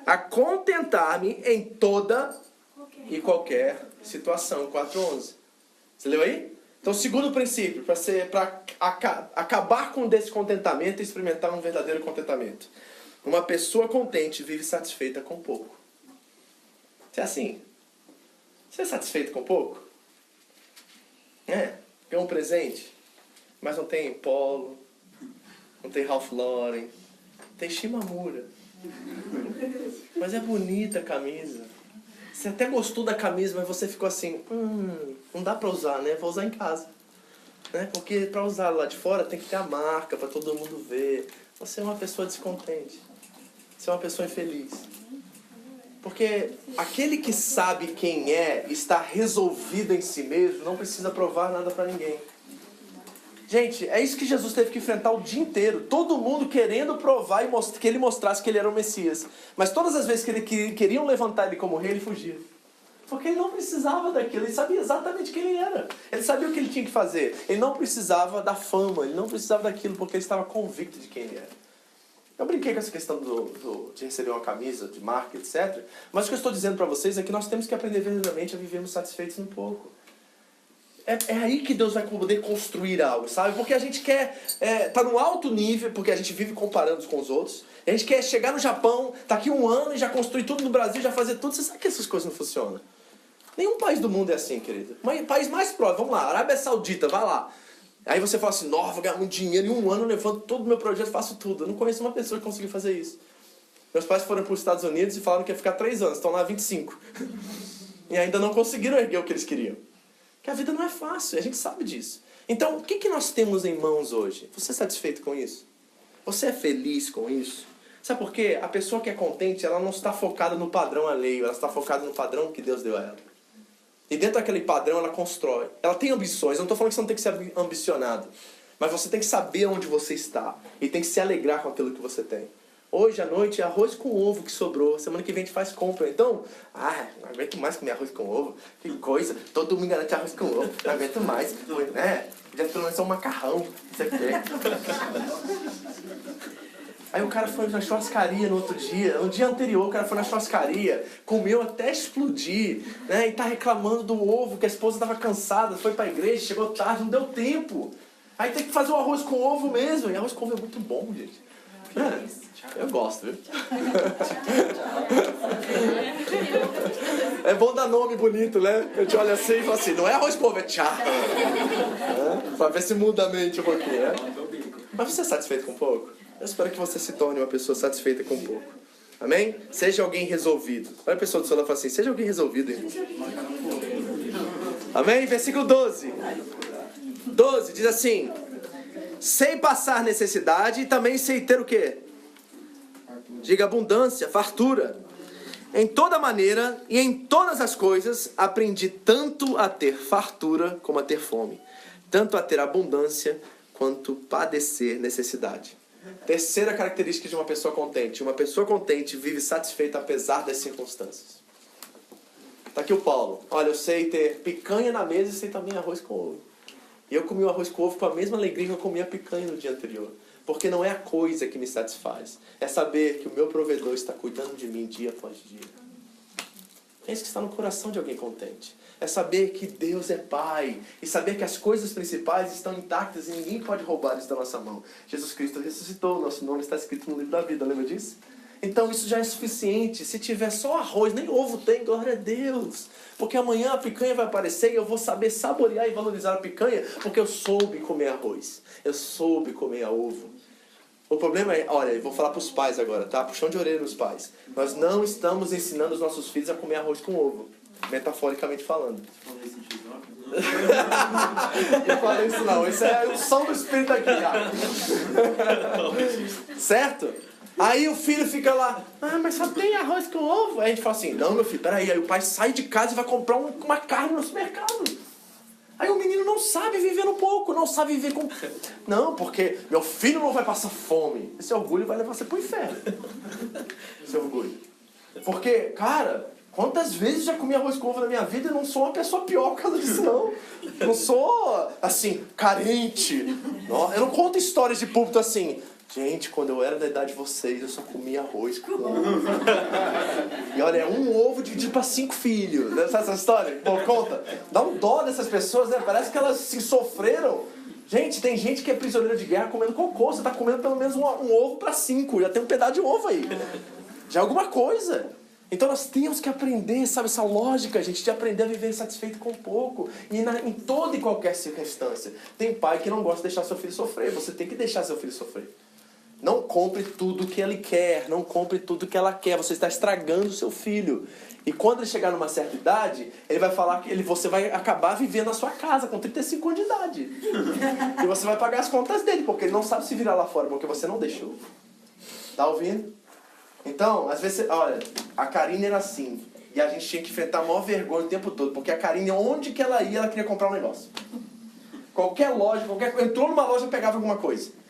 A contentar-me em toda e qualquer situação. 4:11. Você leu aí? Então, segundo princípio, para acabar com o descontentamento e experimentar um verdadeiro contentamento. Uma pessoa contente vive satisfeita com pouco. Você é assim? Você é satisfeito com pouco? Ganhou um presente, mas não tem Polo, não tem Ralph Lauren, tem Shimamura. Mas é bonita a camisa. Você até gostou da camisa, mas você ficou assim, não dá pra usar, né? Vou usar em casa. Né? Porque pra usar lá de fora tem que ter a marca pra todo mundo ver. Você é uma pessoa descontente. Você é uma pessoa infeliz. Porque aquele que sabe quem é, está resolvido em si mesmo, não precisa provar nada pra ninguém. Gente, é isso que Jesus teve que enfrentar o dia inteiro. Todo mundo querendo provar e que ele mostrasse que ele era o Messias. Mas todas as vezes que queriam levantar ele como rei, ele fugia. Porque ele não precisava daquilo. Ele sabia exatamente quem ele era. Ele sabia o que ele tinha que fazer. Ele não precisava da fama. Ele não precisava daquilo porque ele estava convicto de quem ele era. Eu brinquei com essa questão de receber uma camisa, de marca, etc. Mas o que eu estou dizendo para vocês é que nós temos que aprender verdadeiramente a vivermos satisfeitos um pouco. É aí que Deus vai poder construir algo, sabe? Porque a gente quer tá num alto nível, porque a gente vive comparando com os outros. A gente quer chegar no Japão, tá aqui um ano e já construir tudo no Brasil, já fazer tudo. Você sabe que essas coisas não funcionam. Nenhum país do mundo é assim, querido. Mas o país mais próximo, vamos lá, Arábia Saudita, vai lá. Aí você fala assim, vou ganhar muito dinheiro, em um ano eu levanto todo o meu projeto, faço tudo. Eu não conheço uma pessoa que conseguiu fazer isso. Meus pais foram para os Estados Unidos e falaram que ia ficar 3 anos, estão lá 25. E ainda não conseguiram erguer o que eles queriam. Que a vida não é fácil, a gente sabe disso. Então, o que nós temos em mãos hoje? Você é satisfeito com isso? Você é feliz com isso? Sabe por quê? A pessoa que é contente, ela não está focada no padrão alheio, ela está focada no padrão que Deus deu a ela. E dentro daquele padrão ela constrói. Ela tem ambições, eu não estou falando que você não tem que ser ambicionado. Mas você tem que saber onde você está. E tem que se alegrar com aquilo que você tem. Hoje à noite é arroz com ovo que sobrou. Semana que vem a gente faz compra. Então, não aguento mais comer arroz com ovo. Que coisa. Todo domingo garante arroz com ovo. Não aguento mais. Né? Já pelo menos é um macarrão. Você quer. Aí o cara foi na churrascaria no outro dia. No dia anterior o cara foi na churrascaria. Comeu até explodir. Né? E tá reclamando do ovo, que a esposa estava cansada. Foi pra igreja, chegou tarde, não deu tempo. Aí tem que fazer o arroz com ovo mesmo. E arroz com ovo é muito bom, gente. Eu gosto, viu? É bom dar nome bonito, né? Eu te olho assim e falo assim, não é arroz com ovo, é tchau. Pra ver se muda a mente um pouquinho, né? Mas você é satisfeito com pouco? Eu espero que você se torne uma pessoa satisfeita com pouco. Amém? Seja alguém resolvido. Olha a pessoa do seu lado e fala assim, seja alguém resolvido, irmão. Amém? Versículo 12. 12 diz assim, sei passar necessidade e também sei ter o quê? Diga abundância, fartura. em toda maneira e em todas as coisas, aprendi tanto a ter fartura como a ter fome, tanto a ter abundância quanto padecer necessidade. Terceira característica de uma pessoa contente. Uma pessoa contente vive satisfeita apesar das circunstâncias. Tá aqui o Paulo. Olha, eu sei ter picanha na mesa e sei também arroz com ovo. E eu comi o arroz com ovo com a mesma alegria que eu comi a picanha no dia anterior. Porque não é a coisa que me satisfaz. É saber que o meu provedor está cuidando de mim dia após dia. É isso que está no coração de alguém contente. É saber que Deus é Pai. E saber que as coisas principais estão intactas e ninguém pode roubar isso da nossa mão. Jesus Cristo ressuscitou. Nosso nome está escrito no livro da vida. Lembra disso? Então isso já é suficiente. Se tiver só arroz, nem ovo tem, glória a Deus. Porque amanhã a picanha vai aparecer e eu vou saber saborear e valorizar a picanha. Porque eu soube comer arroz. Eu soube comer ovo. O problema é, olha, eu vou falar para os pais agora, tá? Puxão de orelha nos pais. Nós não estamos ensinando os nossos filhos a comer arroz com ovo. Metaforicamente falando. Eu falei isso não. Isso é o som do Espírito aqui, cara. Certo? Aí o filho fica lá, mas só tem arroz com ovo? Aí a gente fala assim, não meu filho, peraí. Aí o pai sai de casa e vai comprar uma carne no supermercado. Aí o menino não sabe viver no pouco, não sabe viver com... Não, porque meu filho não vai passar fome. Esse orgulho vai levar você pro inferno. Esse orgulho. Porque, cara, quantas vezes já comi arroz com ovo na minha vida e não sou uma pessoa pior por causa disso, não. Não sou, assim, carente. Eu não conto histórias de púlpito assim... Gente, quando eu era da idade de vocês, eu só comia arroz com ovo. E olha, é um ovo dividido para 5 filhos. Sabe essa história? Pô, conta. Dá um dó dessas pessoas, né? Parece que elas se sofreram. Gente, tem gente que é prisioneira de guerra comendo cocô. Você tá comendo pelo menos um ovo para 5. Já tem um pedaço de ovo aí. Já é alguma coisa. Então nós temos que aprender, sabe, essa lógica, gente, de aprender a viver satisfeito com pouco. E em toda e qualquer circunstância. Tem pai que não gosta de deixar seu filho sofrer. Você tem que deixar seu filho sofrer. Não compre tudo que ele quer, não compre tudo que ela quer. Você está estragando o seu filho. E quando ele chegar numa certa idade, ele vai falar que você vai acabar vivendo na sua casa com 35 anos de idade. E você vai pagar as contas dele, porque ele não sabe se virar lá fora, porque você não deixou. Tá ouvindo? Então, às vezes, olha, a Karine era assim. E a gente tinha que enfrentar a maior vergonha o tempo todo. Porque a Karine, onde que ela ia, ela queria comprar um negócio. Qualquer loja, entrou numa loja e pegava alguma coisa.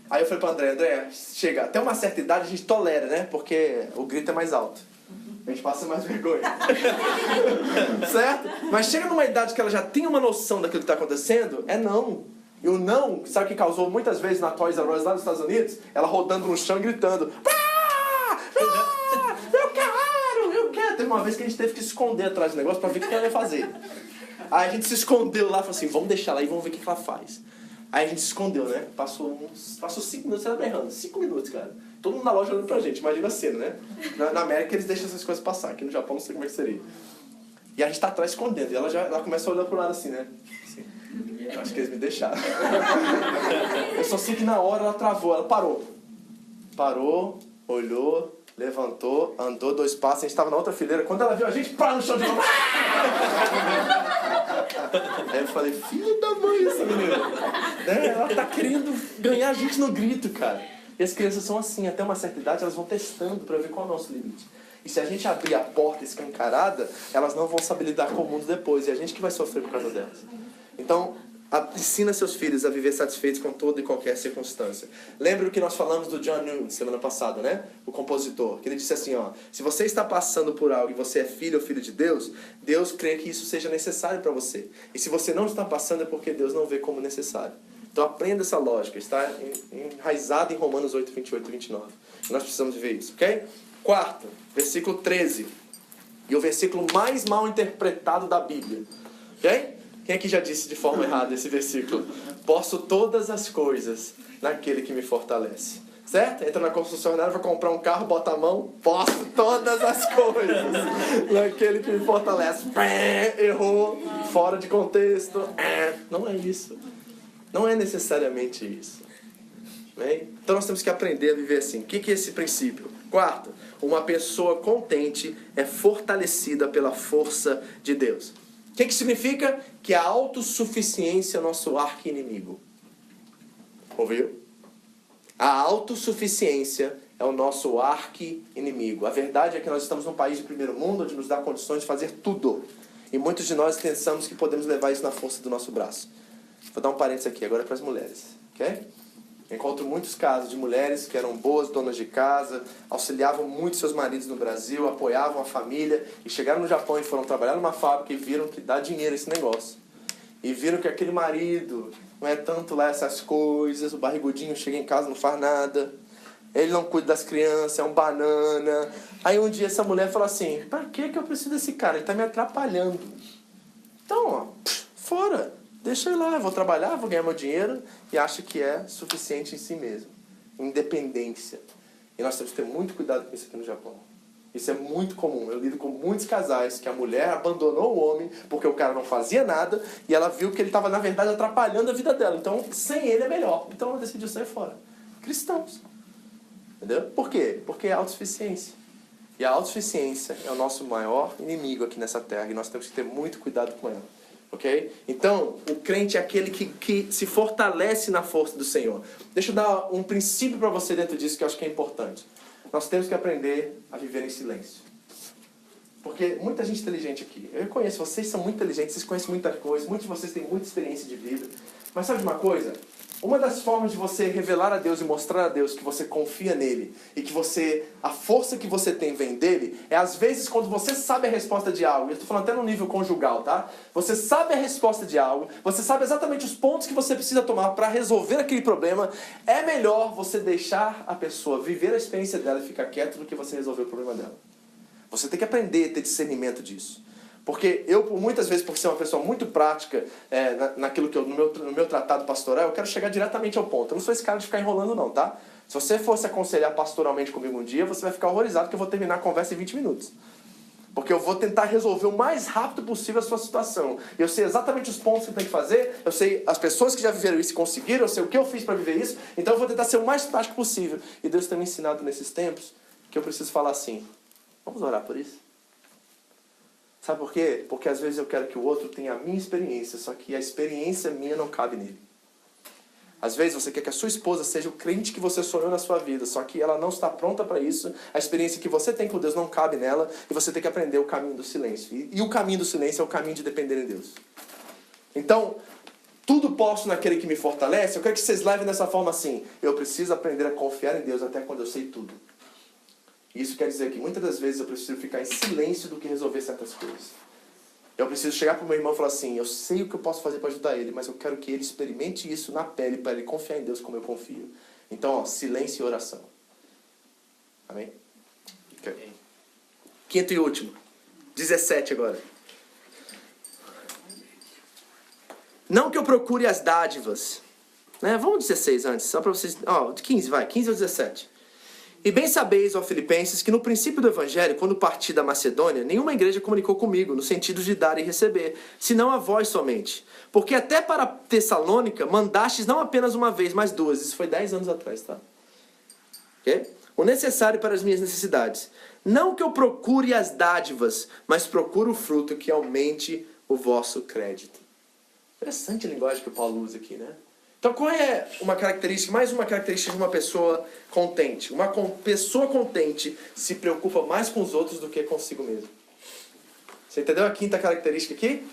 Aí eu falei para André, chega, até uma certa idade a gente tolera, né? Porque o grito é mais alto. A gente passa mais vergonha. Certo? Mas chega numa idade que ela já tem uma noção daquilo que está acontecendo, é não. E o não, sabe o que causou muitas vezes na Toys R Us lá nos Estados Unidos? Ela rodando no chão e gritando. Eu quero. Teve uma vez que a gente teve que se esconder atrás do negócio para ver o que ela ia fazer. Aí a gente se escondeu lá e falou assim, vamos deixar ela aí e vamos ver o que ela faz. Aí a gente se escondeu, né? Passou 5 minutos, ela berrando. 5 minutos, cara. Todo mundo na loja olhando pra gente, imagina a cena, né? Na América eles deixam essas coisas passar, aqui no Japão não sei como é que seria. E a gente tá atrás escondendo, e ela começa olhando pro lado assim, né? Assim. Eu acho que eles me deixaram. Eu só sei que na hora ela travou, ela parou. Parou, olhou, levantou, andou 2 passos, a gente tava na outra fileira. Quando ela viu a gente, pá, no chão de novo. Aí eu falei, filho da mãe essa menina. Né? Ela tá querendo ganhar a gente no grito, cara. E as crianças são assim, até uma certa idade elas vão testando para ver qual é o nosso limite. E se a gente abrir a porta escancarada, elas não vão saber lidar com o mundo depois. E a gente que vai sofrer por causa delas. Então, ensina seus filhos a viver satisfeitos com toda e qualquer circunstância. Lembra o que nós falamos do John Newton semana passada, né? O compositor. Que ele disse assim, ó. Se você está passando por algo e você é filho ou filho de Deus, Deus crê que isso seja necessário para você. E se você não está passando é porque Deus não vê como necessário. Então aprenda essa lógica. Está enraizada em Romanos 8, 28 e 29. E nós precisamos ver isso, ok? 4, versículo 13. E o versículo mais mal interpretado da Bíblia. Ok? Quem aqui já disse de forma errada esse versículo? Posso todas as coisas naquele que me fortalece. Certo? Entra na concessionária, vai comprar um carro, bota a mão. Posso todas as coisas naquele que me fortalece. Errou, fora de contexto. Não é isso. Não é necessariamente isso. Bem? Então nós temos que aprender a viver assim. O que é esse princípio? 4, uma pessoa contente é fortalecida pela força de Deus. O que significa? Que a autossuficiência é nosso arqui-inimigo. Ouviu? A autossuficiência é o nosso arqui-inimigo. A verdade é que nós estamos num país de primeiro mundo, onde nos dá condições de fazer tudo. E muitos de nós pensamos que podemos levar isso na força do nosso braço. Vou dar um parênteses aqui, agora é para as mulheres, ok? Encontro muitos casos de mulheres que eram boas donas de casa, auxiliavam muito seus maridos no Brasil, apoiavam a família, e chegaram no Japão e foram trabalhar numa fábrica e viram que dá dinheiro esse negócio. E viram que aquele marido não é tanto lá essas coisas, o barrigudinho chega em casa não faz nada, ele não cuida das crianças, é um banana. Aí um dia essa mulher fala assim, pra que eu preciso desse cara? Ele tá me atrapalhando. Então, ó, fora. Deixa eu ir lá, eu vou trabalhar, vou ganhar meu dinheiro e acha que é suficiente em si mesmo. Independência. E nós temos que ter muito cuidado com isso aqui no Japão. Isso é muito comum. Eu lido com muitos casais que a mulher abandonou o homem porque o cara não fazia nada e ela viu que ele estava, na verdade, atrapalhando a vida dela. Então, sem ele é melhor. Então, ela decidiu sair fora. Cristãos. Entendeu? Por quê? Porque é autossuficiência. E a autossuficiência é o nosso maior inimigo aqui nessa terra e nós temos que ter muito cuidado com ela. Ok? Então, o crente é aquele que se fortalece na força do Senhor. Deixa eu dar um princípio para você dentro disso que eu acho que é importante. Nós temos que aprender a viver em silêncio. Porque muita gente inteligente aqui. Eu conheço, vocês são muito inteligentes, vocês conhecem muita coisa, muitos de vocês têm muita experiência de vida. Mas sabe de uma coisa? Uma das formas de você revelar a Deus e mostrar a Deus que você confia nele e que a força que você tem vem dele, é às vezes quando você sabe a resposta de algo, eu estou falando até no nível conjugal, tá? Você sabe a resposta de algo, você sabe exatamente os pontos que você precisa tomar para resolver aquele problema, é melhor você deixar a pessoa viver a experiência dela e ficar quieto do que você resolver o problema dela. Você tem que aprender a ter discernimento disso. Porque eu, muitas vezes, por ser uma pessoa muito prática naquilo que no meu tratado pastoral, eu quero chegar diretamente ao ponto. Eu não sou esse cara de ficar enrolando não, tá? Se você fosse aconselhar pastoralmente comigo um dia, você vai ficar horrorizado que eu vou terminar a conversa em 20 minutos. Porque eu vou tentar resolver o mais rápido possível a sua situação. Eu sei exatamente os pontos que tem que fazer, eu sei as pessoas que já viveram isso e conseguiram, eu sei o que eu fiz para viver isso, então eu vou tentar ser o mais prático possível. E Deus tem me ensinado nesses tempos que eu preciso falar assim, vamos orar por isso? Sabe por quê? Porque às vezes eu quero que o outro tenha a minha experiência, só que a experiência minha não cabe nele. Às vezes você quer que a sua esposa seja o crente que você sonhou na sua vida, só que ela não está pronta para isso, a experiência que você tem com Deus não cabe nela, e você tem que aprender o caminho do silêncio. E o caminho do silêncio é o caminho de depender em Deus. Então, tudo posso naquele que me fortalece, eu quero que vocês levem dessa forma assim, eu preciso aprender a confiar em Deus até quando eu sei tudo. Isso quer dizer que muitas das vezes eu preciso ficar em silêncio do que resolver certas coisas. Eu preciso chegar para o meu irmão e falar assim, eu sei o que eu posso fazer para ajudar ele, mas eu quero que ele experimente isso na pele para ele confiar em Deus como eu confio. Então, silêncio e oração. Amém? Okay. Quinto e último. 17 agora. Não que eu procure as dádivas. Vamos 16 antes, só para vocês... 15 ou 17. E bem sabeis, ó Filipenses, que no princípio do Evangelho, quando parti da Macedônia, nenhuma igreja comunicou comigo, no sentido de dar e receber, senão a vós somente. Porque até para Tessalônica mandastes não apenas uma vez, mas duas. Isso foi 10 anos atrás, tá? Okay? O necessário para as minhas necessidades. Não que eu procure as dádivas, mas procuro o fruto que aumente o vosso crédito. Interessante a linguagem que o Paulo usa aqui, né? Então, qual é mais uma característica de uma pessoa contente? Uma pessoa contente se preocupa mais com os outros do que consigo mesmo. Você entendeu a quinta característica aqui?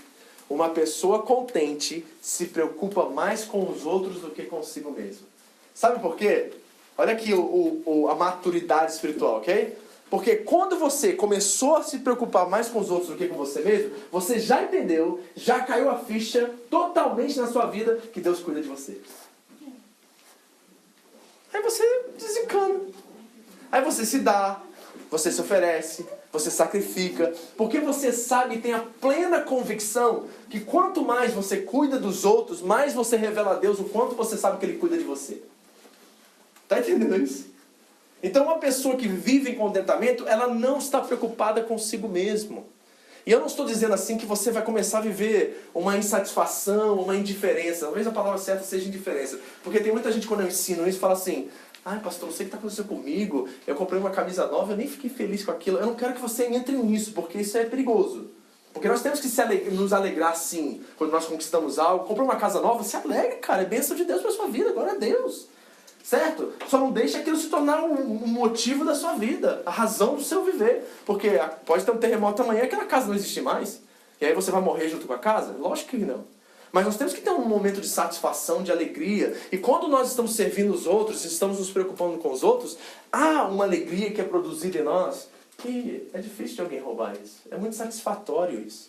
Uma pessoa contente se preocupa mais com os outros do que consigo mesmo. Sabe por quê? Olha aqui a maturidade espiritual, ok? Porque quando você começou a se preocupar mais com os outros do que com você mesmo, você já entendeu, já caiu a ficha totalmente na sua vida que Deus cuida de você. Aí você desencana. Aí você se dá, você se oferece, você sacrifica, porque você sabe e tem a plena convicção que quanto mais você cuida dos outros, mais você revela a Deus o quanto você sabe que Ele cuida de você. Tá entendendo isso? Então uma pessoa que vive em contentamento, ela não está preocupada consigo mesmo. E eu não estou dizendo assim que você vai começar a viver uma insatisfação, uma indiferença. Talvez a palavra certa seja indiferença. Porque tem muita gente quando eu ensino isso, fala assim, ai pastor, não sei o que está acontecendo comigo, eu comprei uma camisa nova, eu nem fiquei feliz com aquilo. Eu não quero que você entre nisso, porque isso é perigoso. Porque nós temos que nos alegrar sim, quando nós conquistamos algo. Comprou uma casa nova, se alegre, cara, é bênção de Deus para a sua vida, glória a Deus. certo? Só não deixe aquilo se tornar um motivo da sua vida, a razão do seu viver. Porque pode ter um terremoto amanhã e aquela casa não existe mais. E aí você vai morrer junto com a casa? Lógico que não. Mas nós temos que ter um momento de satisfação, de alegria. E quando nós estamos servindo os outros, estamos nos preocupando com os outros, há uma alegria que é produzida em nós que é difícil de alguém roubar isso. É muito satisfatório isso.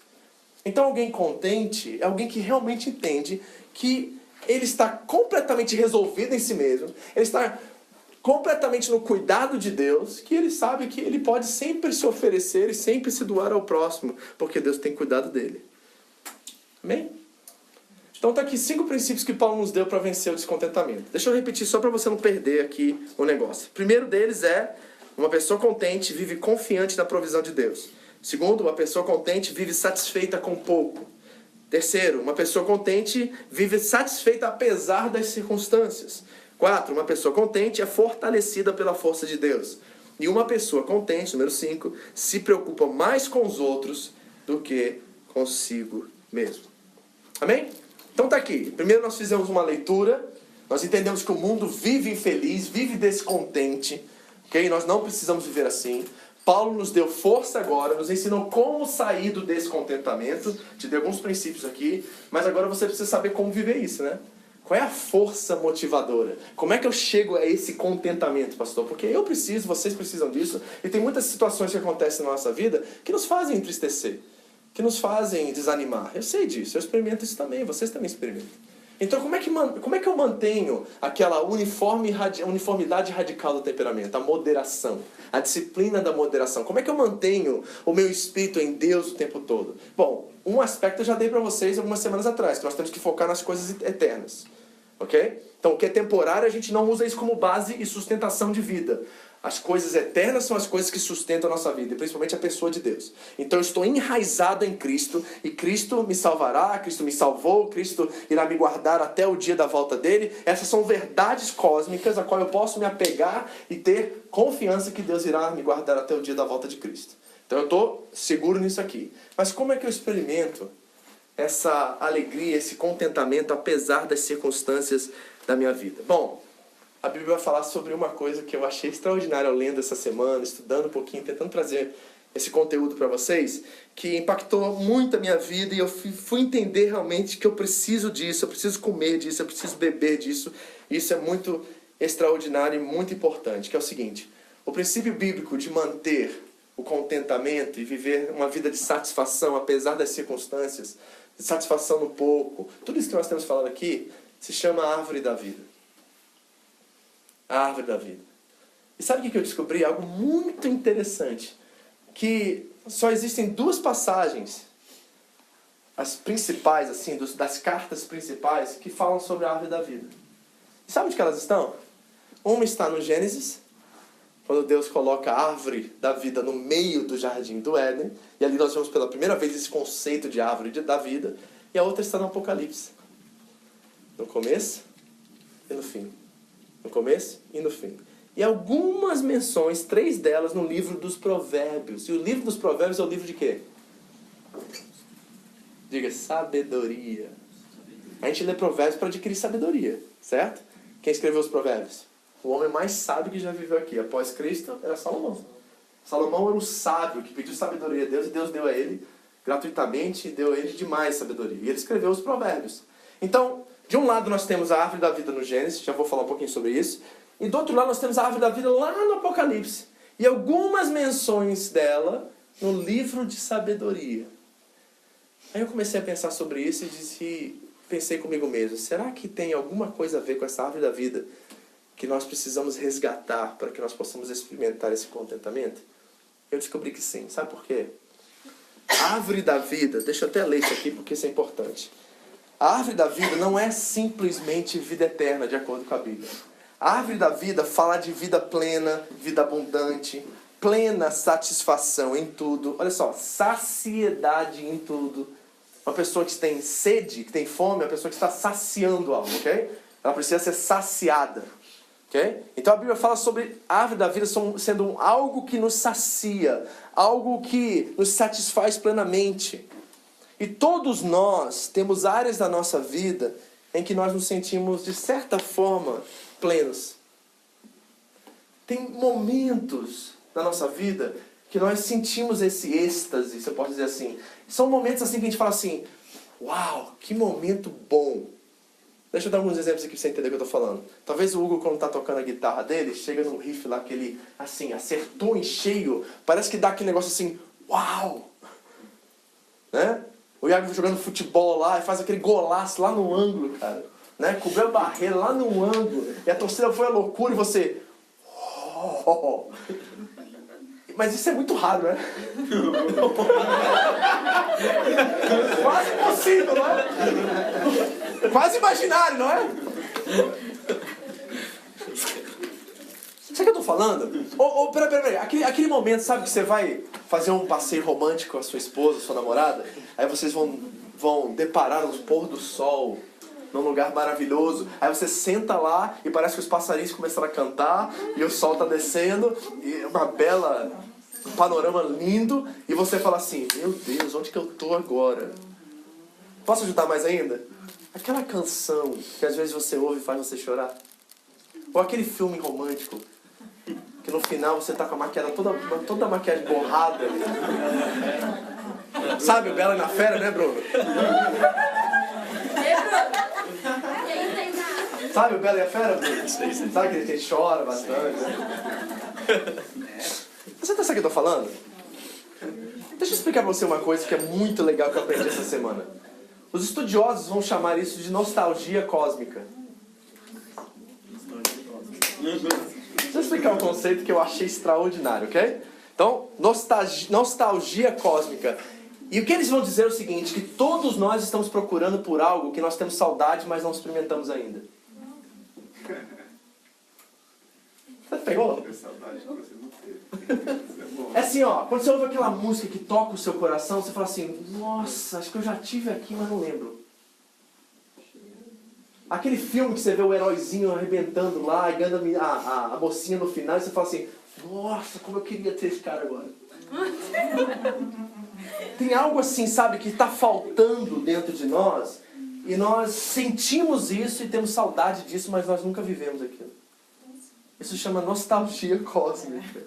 Então alguém contente é alguém que realmente entende que ele está completamente resolvido em si mesmo. Ele está completamente no cuidado de Deus, que ele sabe que ele pode sempre se oferecer e sempre se doar ao próximo, porque Deus tem cuidado dele. Amém? Então tá aqui 5 princípios que Paulo nos deu para vencer o descontentamento. Deixa eu repetir só para você não perder aqui o negócio. O primeiro deles é: uma pessoa contente vive confiante na provisão de Deus. Segundo, uma pessoa contente vive satisfeita com pouco. Terceiro, uma pessoa contente vive satisfeita apesar das circunstâncias. 4, uma pessoa contente é fortalecida pela força de Deus. E uma pessoa contente, número 5, se preocupa mais com os outros do que consigo mesmo. Amém? Então tá aqui. Primeiro nós fizemos uma leitura. Nós entendemos que o mundo vive infeliz, vive descontente. Okay? Nós não precisamos viver assim. Paulo nos deu força agora, nos ensinou como sair do descontentamento. Te dei alguns princípios aqui, mas agora você precisa saber como viver isso, né? Qual é a força motivadora? Como é que eu chego a esse contentamento, pastor? Porque eu preciso, vocês precisam disso, e tem muitas situações que acontecem na nossa vida que nos fazem entristecer, que nos fazem desanimar. Eu sei disso, eu experimento isso também, vocês também experimentam. Então como é que eu mantenho aquela uniformidade radical do temperamento, a moderação, a disciplina da moderação? Como é que eu mantenho o meu espírito em Deus o tempo todo? Bom, um aspecto eu já dei para vocês algumas semanas atrás, que nós temos que focar nas coisas eternas. Ok? Então o que é temporário a gente não usa isso como base e sustentação de vida. As coisas eternas são as coisas que sustentam a nossa vida, e principalmente a pessoa de Deus. Então eu estou enraizado em Cristo, e Cristo me salvará, Cristo me salvou, Cristo irá me guardar até o dia da volta dele. Essas são verdades cósmicas a qual eu posso me apegar e ter confiança que Deus irá me guardar até o dia da volta de Cristo. Então eu estou seguro nisso aqui. Mas como é que eu experimento essa alegria, esse contentamento, apesar das circunstâncias da minha vida? Bom, a Bíblia vai falar sobre uma coisa que eu achei extraordinária ao lendo essa semana, estudando um pouquinho, tentando trazer esse conteúdo para vocês, que impactou muito a minha vida, e eu fui entender realmente que eu preciso disso, eu preciso comer disso, eu preciso beber disso. Isso é muito extraordinário e muito importante, que é o seguinte: o princípio bíblico de manter o contentamento e viver uma vida de satisfação apesar das circunstâncias, de satisfação no pouco, tudo isso que nós temos falado aqui, se chama árvore da vida. A árvore da vida. E sabe o que eu descobri? Algo muito interessante. Que só existem 2 passagens, as principais, assim, das cartas principais, que falam sobre a árvore da vida. E sabe onde que elas estão? Uma está no Gênesis, quando Deus coloca a árvore da vida no meio do jardim do Éden. E ali nós vemos pela primeira vez esse conceito de árvore da vida. E a outra está no Apocalipse. No começo e no fim. No começo e no fim. E algumas menções, 3 delas, no livro dos Provérbios. E o livro dos Provérbios é o livro de quê? Diga, sabedoria. A gente lê Provérbios para adquirir sabedoria, certo? Quem escreveu os Provérbios? O homem mais sábio que já viveu aqui, após Cristo, era Salomão. Salomão era o sábio que pediu sabedoria a Deus, e Deus deu a ele gratuitamente, e deu a ele demais sabedoria. E ele escreveu os Provérbios. Então, de um lado nós temos a árvore da vida no Gênesis, já vou falar um pouquinho sobre isso. E do outro lado nós temos a árvore da vida lá no Apocalipse. E algumas menções dela no livro de sabedoria. Aí eu comecei a pensar sobre isso e pensei comigo mesmo: será que tem alguma coisa a ver com essa árvore da vida que nós precisamos resgatar para que nós possamos experimentar esse contentamento? Eu descobri que sim. Sabe por quê? A árvore da vida, deixa eu até ler isso aqui porque isso é importante. A árvore da vida não é simplesmente vida eterna, de acordo com a Bíblia. A árvore da vida fala de vida plena, vida abundante, plena satisfação em tudo. Olha só, saciedade em tudo. Uma pessoa que tem sede, que tem fome, é uma pessoa que está saciando algo, ok? Ela precisa ser saciada, ok? Então a Bíblia fala sobre a árvore da vida sendo algo que nos sacia, algo que nos satisfaz plenamente. E todos nós temos áreas da nossa vida em que nós nos sentimos, de certa forma, plenos. Tem momentos na nossa vida que nós sentimos esse êxtase, você pode dizer assim. São momentos assim que a gente fala assim, uau, que momento bom. Deixa eu dar alguns exemplos aqui pra você entender o que eu tô falando. Talvez o Hugo, quando tá tocando a guitarra dele, chega num riff lá que ele, assim, acertou em cheio. Parece que dá aquele negócio assim, uau! Né? O Iago jogando futebol lá e faz aquele golaço lá no ângulo, cara. Né? Cobriu a barreira lá no ângulo. E a torcida foi a loucura e você... Oh. Mas isso é muito raro, né? Quase impossível, não é? Quase imaginário, não é? Sabe o que eu tô falando? Peraí. Aquele momento, sabe, que você vai fazer um passeio romântico com a sua esposa, sua namorada, aí vocês vão deparar os pôr do sol num lugar maravilhoso, aí você senta lá e parece que os passarinhos começaram a cantar e o sol tá descendo e um panorama lindo, e você fala assim, meu Deus, onde que eu tô agora? Posso ajudar mais ainda? Aquela canção que às vezes você ouve e faz você chorar. Ou aquele filme romântico que no final você tá com a maquiagem toda a maquiagem borrada. Sabe o Bela na Fera, né, Bruno? Sabe o Bela e a Fera, Bruno? Sabe que a gente chora bastante, né? Você tá sabendo o que eu tô falando? Deixa eu explicar pra você uma coisa que é muito legal que eu aprendi essa semana. Os estudiosos vão chamar isso de nostalgia cósmica. Deixa eu explicar um conceito que eu achei extraordinário, ok? Então, nostalgia cósmica. E o que eles vão dizer é o seguinte, que todos nós estamos procurando por algo que nós temos saudade, mas não experimentamos ainda. Você pegou? É assim, ó, quando você ouve aquela música que toca o seu coração, você fala assim, nossa, acho que eu já tive aqui, mas não lembro. Aquele filme que você vê o heróizinho arrebentando lá e ganhando a mocinha no final, e você fala assim, nossa, como eu queria ter esse cara agora. Tem algo assim, sabe, que está faltando dentro de nós, e nós sentimos isso e temos saudade disso, mas nós nunca vivemos aquilo. Isso chama nostalgia cósmica.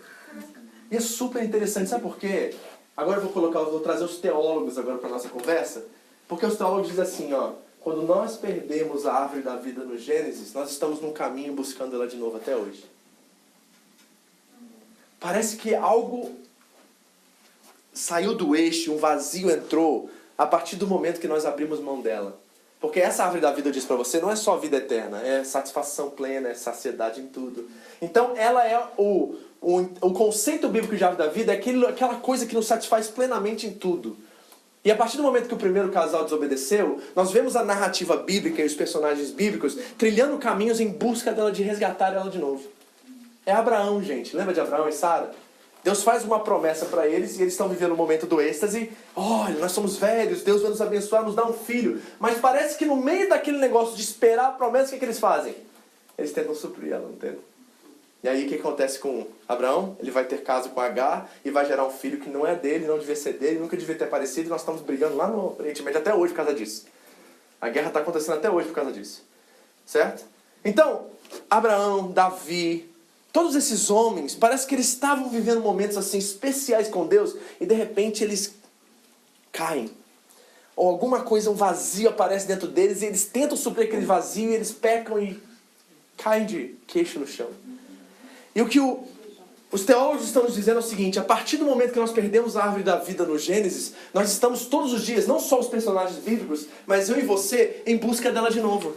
E é super interessante, sabe por quê? Agora eu vou trazer os teólogos agora para a nossa conversa, porque os teólogos dizem assim, ó, quando nós perdemos a árvore da vida no Gênesis, nós estamos num caminho buscando ela de novo até hoje. Parece que algo saiu do eixo, um vazio entrou a partir do momento que nós abrimos mão dela. Porque essa árvore da vida, eu disse para você, não é só vida eterna, é satisfação plena, é saciedade em tudo. Então ela é o conceito bíblico de árvore da vida, é aquela coisa que nos satisfaz plenamente em tudo. E a partir do momento que o primeiro casal desobedeceu, nós vemos a narrativa bíblica e os personagens bíblicos trilhando caminhos em busca dela, de resgatar ela de novo. É Abraão, gente. Lembra de Abraão e Sara? Deus faz uma promessa para eles e eles estão vivendo o momento do êxtase. Olha, nós somos velhos, Deus vai nos abençoar, nos dar um filho. Mas parece que no meio daquele negócio de esperar a promessa, o que eles fazem? Eles tentam suprir ela, não tem? E aí o que acontece com Abraão? Ele vai ter caso com Agar e vai gerar um filho que não é dele, não devia ser dele, nunca devia ter aparecido, e nós estamos brigando lá no Oriente Médio até hoje por causa disso. A guerra está acontecendo até hoje por causa disso. Certo? Então, Abraão, Davi, todos esses homens, parece que eles estavam vivendo momentos assim especiais com Deus e de repente eles caem. Ou alguma coisa, um vazio aparece dentro deles e eles tentam suprir aquele vazio e eles pecam e caem de queixo no chão. E o que os teólogos estão nos dizendo é o seguinte, a partir do momento que nós perdemos a árvore da vida no Gênesis, nós estamos todos os dias, não só os personagens bíblicos, mas eu e você, em busca dela de novo.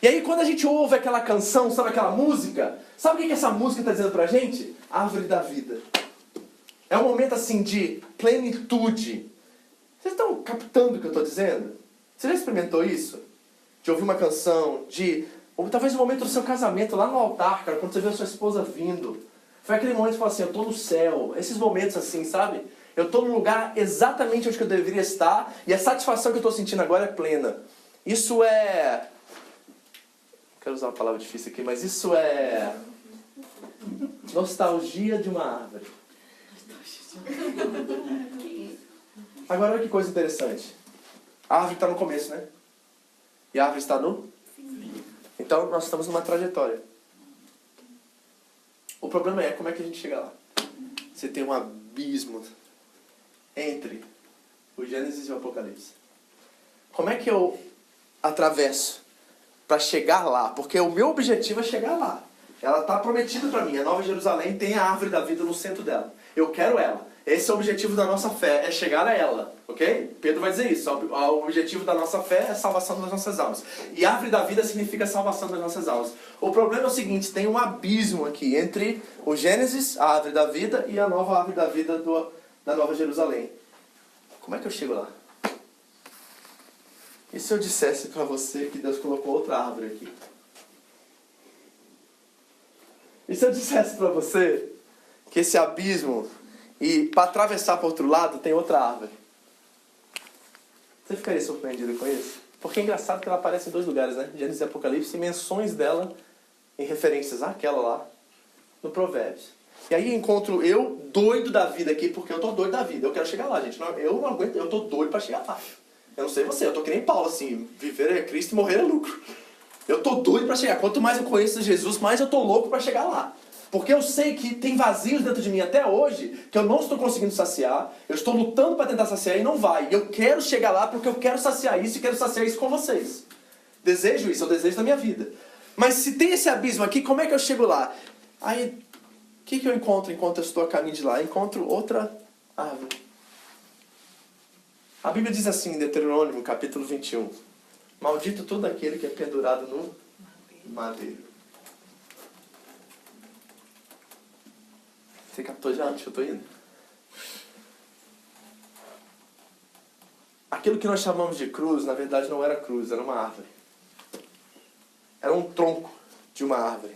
E aí quando a gente ouve aquela canção, sabe aquela música? Sabe o que essa música está dizendo pra gente? Árvore da vida. É um momento assim de plenitude. Vocês estão captando o que eu estou dizendo? Você já experimentou isso? De ouvir uma canção, ou talvez o momento do seu casamento, lá no altar, cara, quando você vê a sua esposa vindo. Foi aquele momento que você fala assim, eu estou no céu. Esses momentos assim, sabe? Eu estou no lugar exatamente onde eu deveria estar e a satisfação que eu estou sentindo agora é plena. Isso é... Quero usar uma palavra difícil aqui, mas isso é... nostalgia de uma árvore. Agora olha que coisa interessante. A árvore está no começo, né? E a árvore está no... Então nós estamos numa trajetória. O problema é como é que a gente chega lá. Você tem um abismo entre o Gênesis e o Apocalipse. Como é que eu atravesso para chegar lá? Porque o meu objetivo é chegar lá. Ela está prometida para mim. A Nova Jerusalém tem a árvore da vida no centro dela. Eu quero ela. Esse é o objetivo da nossa fé, é chegar a ela. Ok? Pedro vai dizer isso. O objetivo da nossa fé é a salvação das nossas almas. E árvore da vida significa salvação das nossas almas. O problema é o seguinte, tem um abismo aqui entre o Gênesis, a árvore da vida, e a nova árvore da vida da Nova Jerusalém. Como é que eu chego lá? E se eu dissesse para você que Deus colocou outra árvore aqui? E se eu dissesse para você que esse abismo, e para atravessar para o outro lado, tem outra árvore? Você ficaria surpreendido com isso? Porque é engraçado que ela aparece em dois lugares, né? Gênesis e Apocalipse, e menções dela em referências àquela lá, no Provérbios. E aí eu encontro eu doido da vida aqui, porque eu tô doido da vida. Eu quero chegar lá, gente. Eu não aguento, eu tô doido para chegar lá. Eu não sei você, eu tô que nem Paulo, assim, viver é Cristo e morrer é lucro. Eu tô doido para chegar. Quanto mais eu conheço Jesus, mais eu tô louco para chegar lá. Porque eu sei que tem vazios dentro de mim até hoje que eu não estou conseguindo saciar. Eu estou lutando para tentar saciar e não vai. E eu quero chegar lá porque eu quero saciar isso e quero saciar isso com vocês. Desejo isso, é o desejo da minha vida. Mas se tem esse abismo aqui, como é que eu chego lá? Aí, o que eu encontro enquanto eu estou a caminho de lá? Eu encontro outra árvore. A Bíblia diz assim em Deuteronômio, capítulo 21. Maldito todo aquele que é pendurado no madeiro. Você captou já onde eu estou indo? Aquilo que nós chamamos de cruz, na verdade não era cruz, era uma árvore. Era um tronco de uma árvore.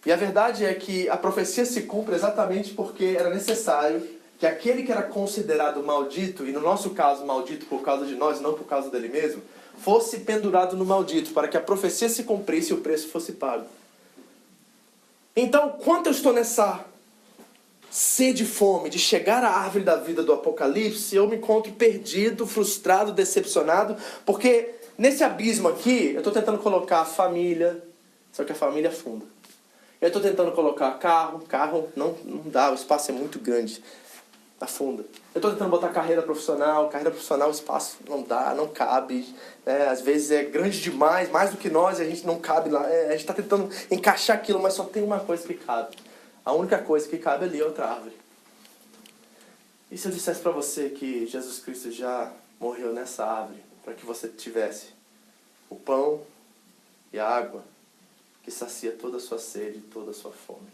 E a verdade é que a profecia se cumpre exatamente porque era necessário que aquele que era considerado maldito, e no nosso caso maldito por causa de nós, não por causa dele mesmo, fosse pendurado no maldito, para que a profecia se cumprisse e o preço fosse pago. Então, quando eu estou nessa sede e fome de chegar à árvore da vida do Apocalipse, eu me encontro perdido, frustrado, decepcionado, porque nesse abismo aqui, eu estou tentando colocar a família, só que a família afunda. Eu estou tentando colocar carro não dá, o espaço é muito grande, afunda. Eu estou tentando botar carreira profissional, o espaço não dá, não cabe, às vezes é grande demais, mais do que nós, e a gente não cabe lá, a gente está tentando encaixar aquilo, mas só tem uma coisa que cabe. A única coisa que cabe ali é outra árvore. E se eu dissesse para você que Jesus Cristo já morreu nessa árvore para que você tivesse o pão e a água que sacia toda a sua sede, toda a sua fome?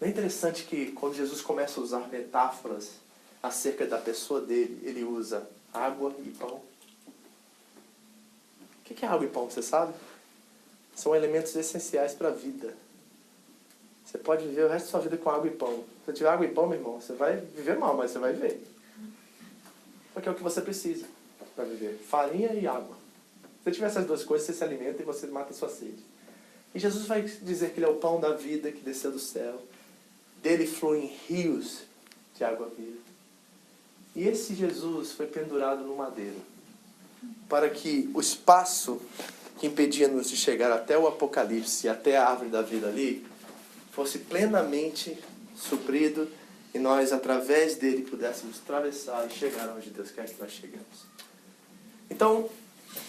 Não é interessante que quando Jesus começa a usar metáforas acerca da pessoa dele, ele usa água e pão? O que é água e pão, você sabe? São elementos essenciais para a vida. Você pode viver o resto da sua vida com água e pão. Se você tiver água e pão, meu irmão, você vai viver mal, mas você vai viver. Porque é o que você precisa para viver. Farinha e água. Se você tiver essas duas coisas, você se alimenta e você mata a sua sede. E Jesus vai dizer que ele é o pão da vida que desceu do céu. Dele fluem rios de água viva. E esse Jesus foi pendurado no madeiro para que o espaço que impedia-nos de chegar até o Apocalipse, até a árvore da vida ali, fosse plenamente suprido e nós, através dele, pudéssemos atravessar e chegar onde Deus quer que nós cheguemos. Então,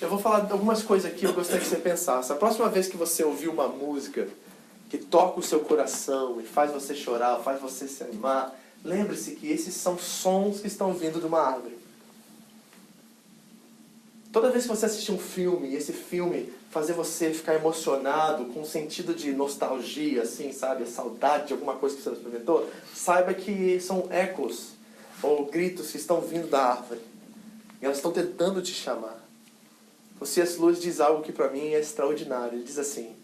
eu vou falar de algumas coisas aqui que eu gostaria que você pensasse. A próxima vez que você ouvir uma música que toca o seu coração e faz você chorar, faz você se animar, lembre-se que esses são sons que estão vindo de uma árvore. Toda vez que você assistir um filme, e esse filme fazer você ficar emocionado, com um sentido de nostalgia, assim, sabe? A saudade de alguma coisa que você experimentou, saiba que são ecos, ou gritos que estão vindo da árvore. E elas estão tentando te chamar. O C.S. Lewis diz algo que para mim é extraordinário. Ele diz assim: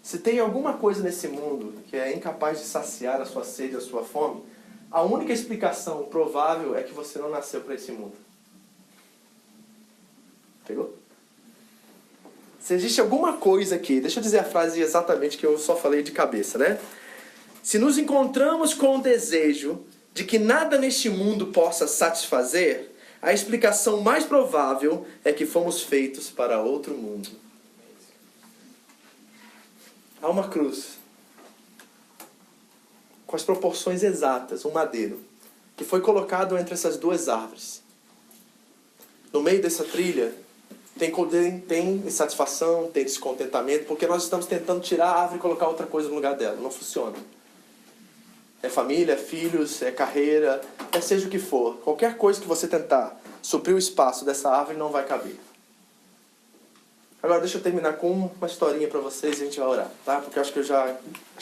se tem alguma coisa nesse mundo que é incapaz de saciar a sua sede, a sua fome, a única explicação provável é que você não nasceu para esse mundo. Pegou? Se existe alguma coisa aqui, deixa eu dizer a frase exatamente que eu só falei de cabeça, né? Se nos encontramos com o desejo de que nada neste mundo possa satisfazer, a explicação mais provável é que fomos feitos para outro mundo. Há uma cruz com as proporções exatas, um madeiro, que foi colocado entre essas duas árvores. No meio dessa trilha, tem insatisfação, tem descontentamento, porque nós estamos tentando tirar a árvore e colocar outra coisa no lugar dela. Não funciona. É família, é filhos, é carreira, seja o que for. Qualquer coisa que você tentar suprir o espaço dessa árvore não vai caber. Agora deixa eu terminar com uma historinha para vocês e a gente vai orar, tá? Porque eu acho que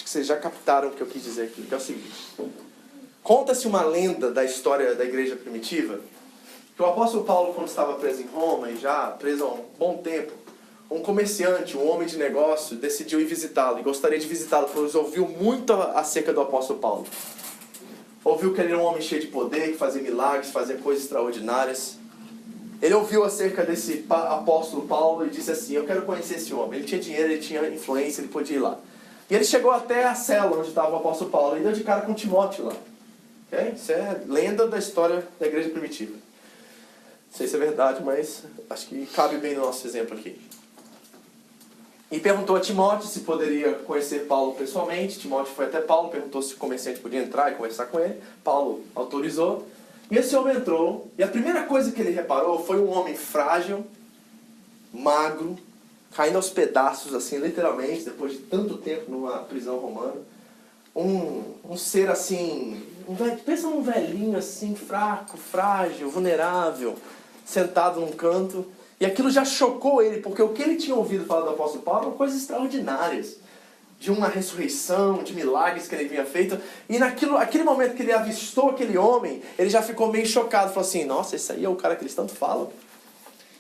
vocês já captaram o que eu quis dizer aqui, que é o seguinte. Conta-se uma lenda da história da igreja primitiva, que o apóstolo Paulo, quando estava preso em Roma, e já preso há um bom tempo, um comerciante, um homem de negócio, decidiu ir visitá-lo, e gostaria de visitá-lo, pois ouviu muito acerca do apóstolo Paulo. Ouviu que ele era um homem cheio de poder, que fazia milagres, fazia coisas extraordinárias. Ele ouviu acerca desse apóstolo Paulo e disse assim, eu quero conhecer esse homem. Ele tinha dinheiro, ele tinha influência, ele podia ir lá. E ele chegou até a cela onde estava o apóstolo Paulo, e deu de cara com Timóteo lá. Okay? Isso é lenda da história da igreja primitiva. Não sei se é verdade, mas acho que cabe bem no nosso exemplo aqui. E perguntou a Timóteo se poderia conhecer Paulo pessoalmente. Timóteo foi até Paulo, perguntou se o comerciante podia entrar e conversar com ele. Paulo autorizou. E esse homem entrou, e a primeira coisa que ele reparou foi um homem frágil, magro, caindo aos pedaços, assim, literalmente, depois de tanto tempo numa prisão romana. Um ser assim, pensa num velhinho assim, fraco, frágil, vulnerável, sentado num canto. E aquilo já chocou ele, porque o que ele tinha ouvido falar do apóstolo Paulo eram coisas extraordinárias. De uma ressurreição, de milagres que ele vinha feito. E aquele momento que ele avistou aquele homem, ele já ficou meio chocado. Falou assim, nossa, esse aí é o cara que eles tanto falam.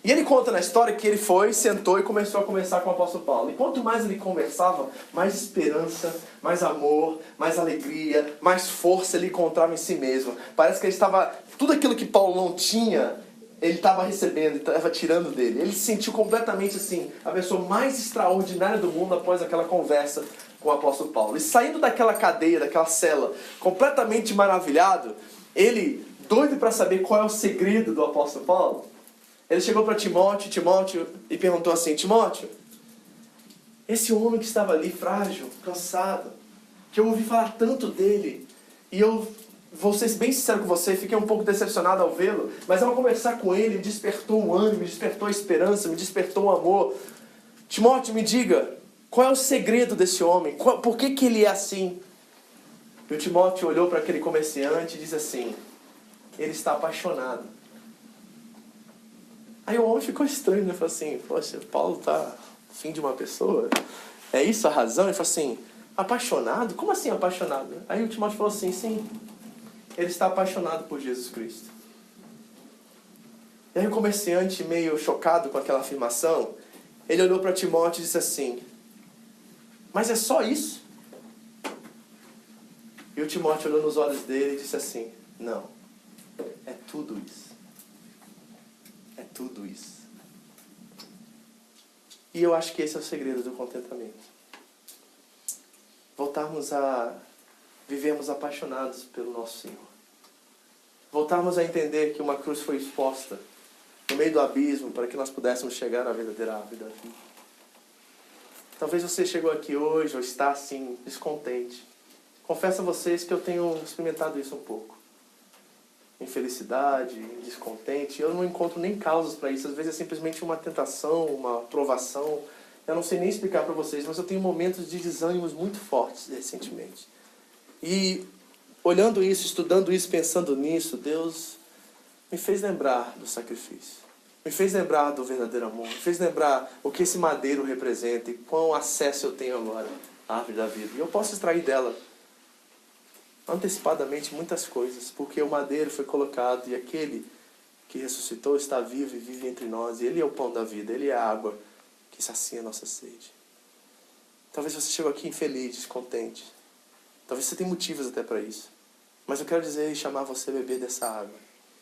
E ele conta na história que ele foi, sentou e começou a conversar com o apóstolo Paulo. E quanto mais ele conversava, mais esperança, mais amor, mais alegria, mais força ele encontrava em si mesmo. Parece que ele estava... Tudo aquilo que Paulo não tinha, ele estava recebendo, ele estava tirando dele. Ele se sentiu completamente assim, a pessoa mais extraordinária do mundo após aquela conversa com o apóstolo Paulo. E saindo daquela cadeia, daquela cela, completamente maravilhado, ele, doido para saber qual é o segredo do apóstolo Paulo, ele chegou para Timóteo, e perguntou assim, Timóteo, esse homem que estava ali, frágil, cansado, que eu ouvi falar tanto dele, e eu... Vou ser bem sincero com você, fiquei um pouco decepcionado ao vê-lo, mas ao conversar com ele, me despertou um ânimo, me despertou a esperança, me despertou um amor. Timóteo, me diga, qual é o segredo desse homem? Por que ele é assim? E o Timóteo olhou para aquele comerciante e disse assim, ele está apaixonado. Aí o homem ficou estranho, né? Falou assim, poxa, Paulo está afim de uma pessoa? É isso a razão? Ele falou assim, apaixonado? Como assim apaixonado? Aí o Timóteo falou assim, sim. Ele está apaixonado por Jesus Cristo. E aí o comerciante, meio chocado com aquela afirmação, ele olhou para Timóteo e disse assim, mas é só isso? E o Timóteo olhou nos olhos dele e disse assim, não, é tudo isso. É tudo isso. E eu acho que esse é o segredo do contentamento. Voltarmos a vivemos apaixonados pelo nosso Senhor. Voltarmos a entender que uma cruz foi exposta no meio do abismo para que nós pudéssemos chegar à verdadeira árvore da vida. Talvez você chegou aqui hoje ou está assim, descontente. Confesso a vocês que eu tenho experimentado isso um pouco. Infelicidade, descontente. Eu não encontro nem causas para isso. Às vezes é simplesmente uma tentação, uma provação. Eu não sei nem explicar para vocês, mas eu tenho momentos de desânimos muito fortes recentemente. E olhando isso, estudando isso, pensando nisso, Deus me fez lembrar do sacrifício. Me fez lembrar do verdadeiro amor. Me fez lembrar o que esse madeiro representa e quão acesso eu tenho agora à árvore da vida. E eu posso extrair dela antecipadamente muitas coisas, porque o madeiro foi colocado e aquele que ressuscitou está vivo e vive entre nós. E Ele é o pão da vida, Ele é a água que sacia a nossa sede. Talvez você chegou aqui infeliz, descontente. Talvez você tenha motivos até para isso. Mas eu quero dizer e chamar você a beber dessa água.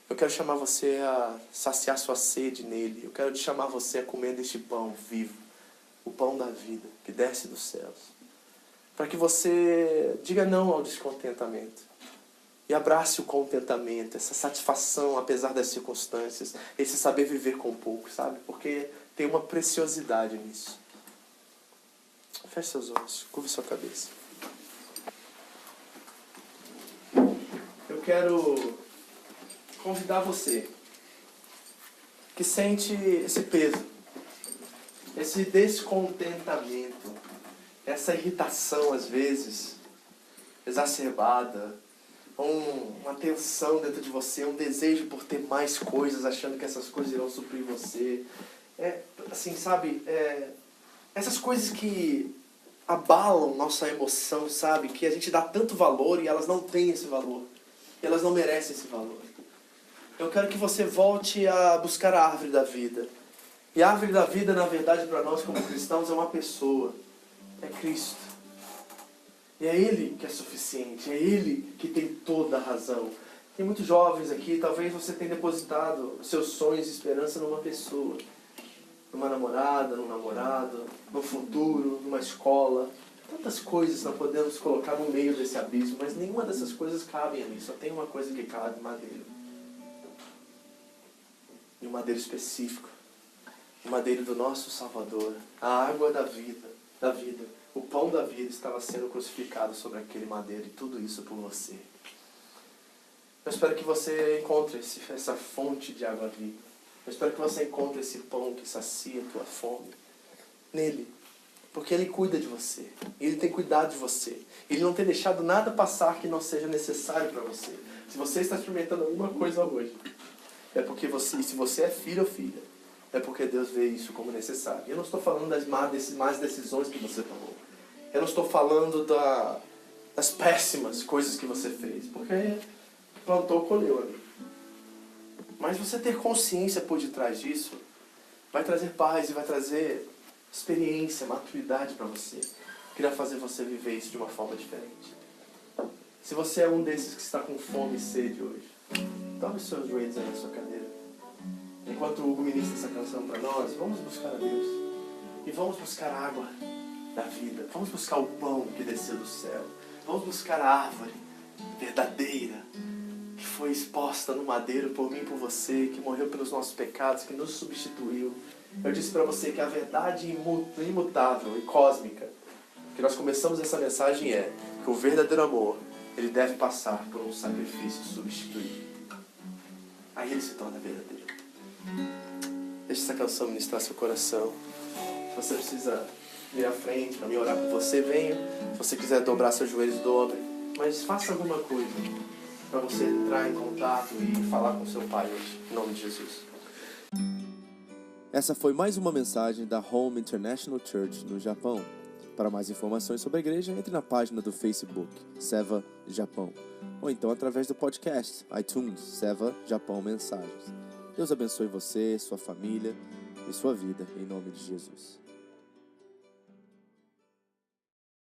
Eu quero chamar você a saciar sua sede nele. Eu quero te chamar você a comer deste pão vivo. O pão da vida que desce dos céus. Para que você diga não ao descontentamento. E abrace o contentamento, essa satisfação apesar das circunstâncias. Esse saber viver com pouco, sabe? Porque tem uma preciosidade nisso. Feche seus olhos, curve sua cabeça. quero convidar você que sente esse peso, esse descontentamento, essa irritação às vezes exacerbada, uma tensão dentro de você, um desejo por ter mais coisas, achando que essas coisas irão suprir você. Essas coisas que abalam nossa emoção, sabe? Que a gente dá tanto valor e elas não têm esse valor. E elas não merecem esse valor. Eu quero que você volte a buscar a árvore da vida. E a árvore da vida, na verdade, para nós como cristãos, é uma pessoa. É Cristo. E é Ele que é suficiente. É Ele que tem toda a razão. Tem muitos jovens aqui, talvez você tenha depositado seus sonhos e esperança numa pessoa. Numa namorada, num namorado, no futuro, numa escola. Tantas coisas nós podemos colocar no meio desse abismo, mas nenhuma dessas coisas cabe ali. Só tem uma coisa que cabe, madeiro. E um madeiro específico. O madeiro do nosso Salvador. A água da vida. O pão da vida estava sendo crucificado sobre aquele madeiro. E tudo isso por você. Eu espero que você encontre essa fonte de água viva. Eu espero que você encontre esse pão que sacia a tua fome nele. Porque Ele cuida de você. Ele tem cuidado de você. Ele não tem deixado nada passar que não seja necessário para você. Se você está experimentando alguma coisa hoje, é porque se você é filho ou filha, é porque Deus vê isso como necessário. Eu não estou falando das más decisões que você tomou. Eu não estou falando das péssimas coisas que você fez. Porque plantou, colheu, amigo. Mas você ter consciência por detrás disso vai trazer paz e vai trazer experiência, maturidade para você. Queria fazer você viver isso de uma forma diferente. Se você é um desses que está com fome e sede hoje, dobre os seus joelhos aí na sua cadeira. Enquanto o Hugo ministra essa canção para nós, vamos buscar a Deus. E vamos buscar a água da vida. Vamos buscar o pão que desceu do céu. Vamos buscar a árvore verdadeira, que foi exposta no madeiro por mim e por você, que morreu pelos nossos pecados, que nos substituiu. Eu disse para você que a verdade imutável e cósmica, que nós começamos essa mensagem é que o verdadeiro amor, ele deve passar por um sacrifício substituído. Aí ele se torna verdadeiro. Deixe essa canção ministrar seu coração. Se você precisa vir à frente para mim orar por você, venha. Se você quiser dobrar seus joelhos, dobre. Mas faça alguma coisa para você entrar em contato e falar com seu Pai hoje, em nome de Jesus. Essa foi mais uma mensagem da Home International Church no Japão. Para mais informações sobre a igreja, entre na página do Facebook, Seva Japão. Ou então através do podcast, iTunes, Seva Japão Mensagens. Deus abençoe você, sua família e sua vida, em nome de Jesus.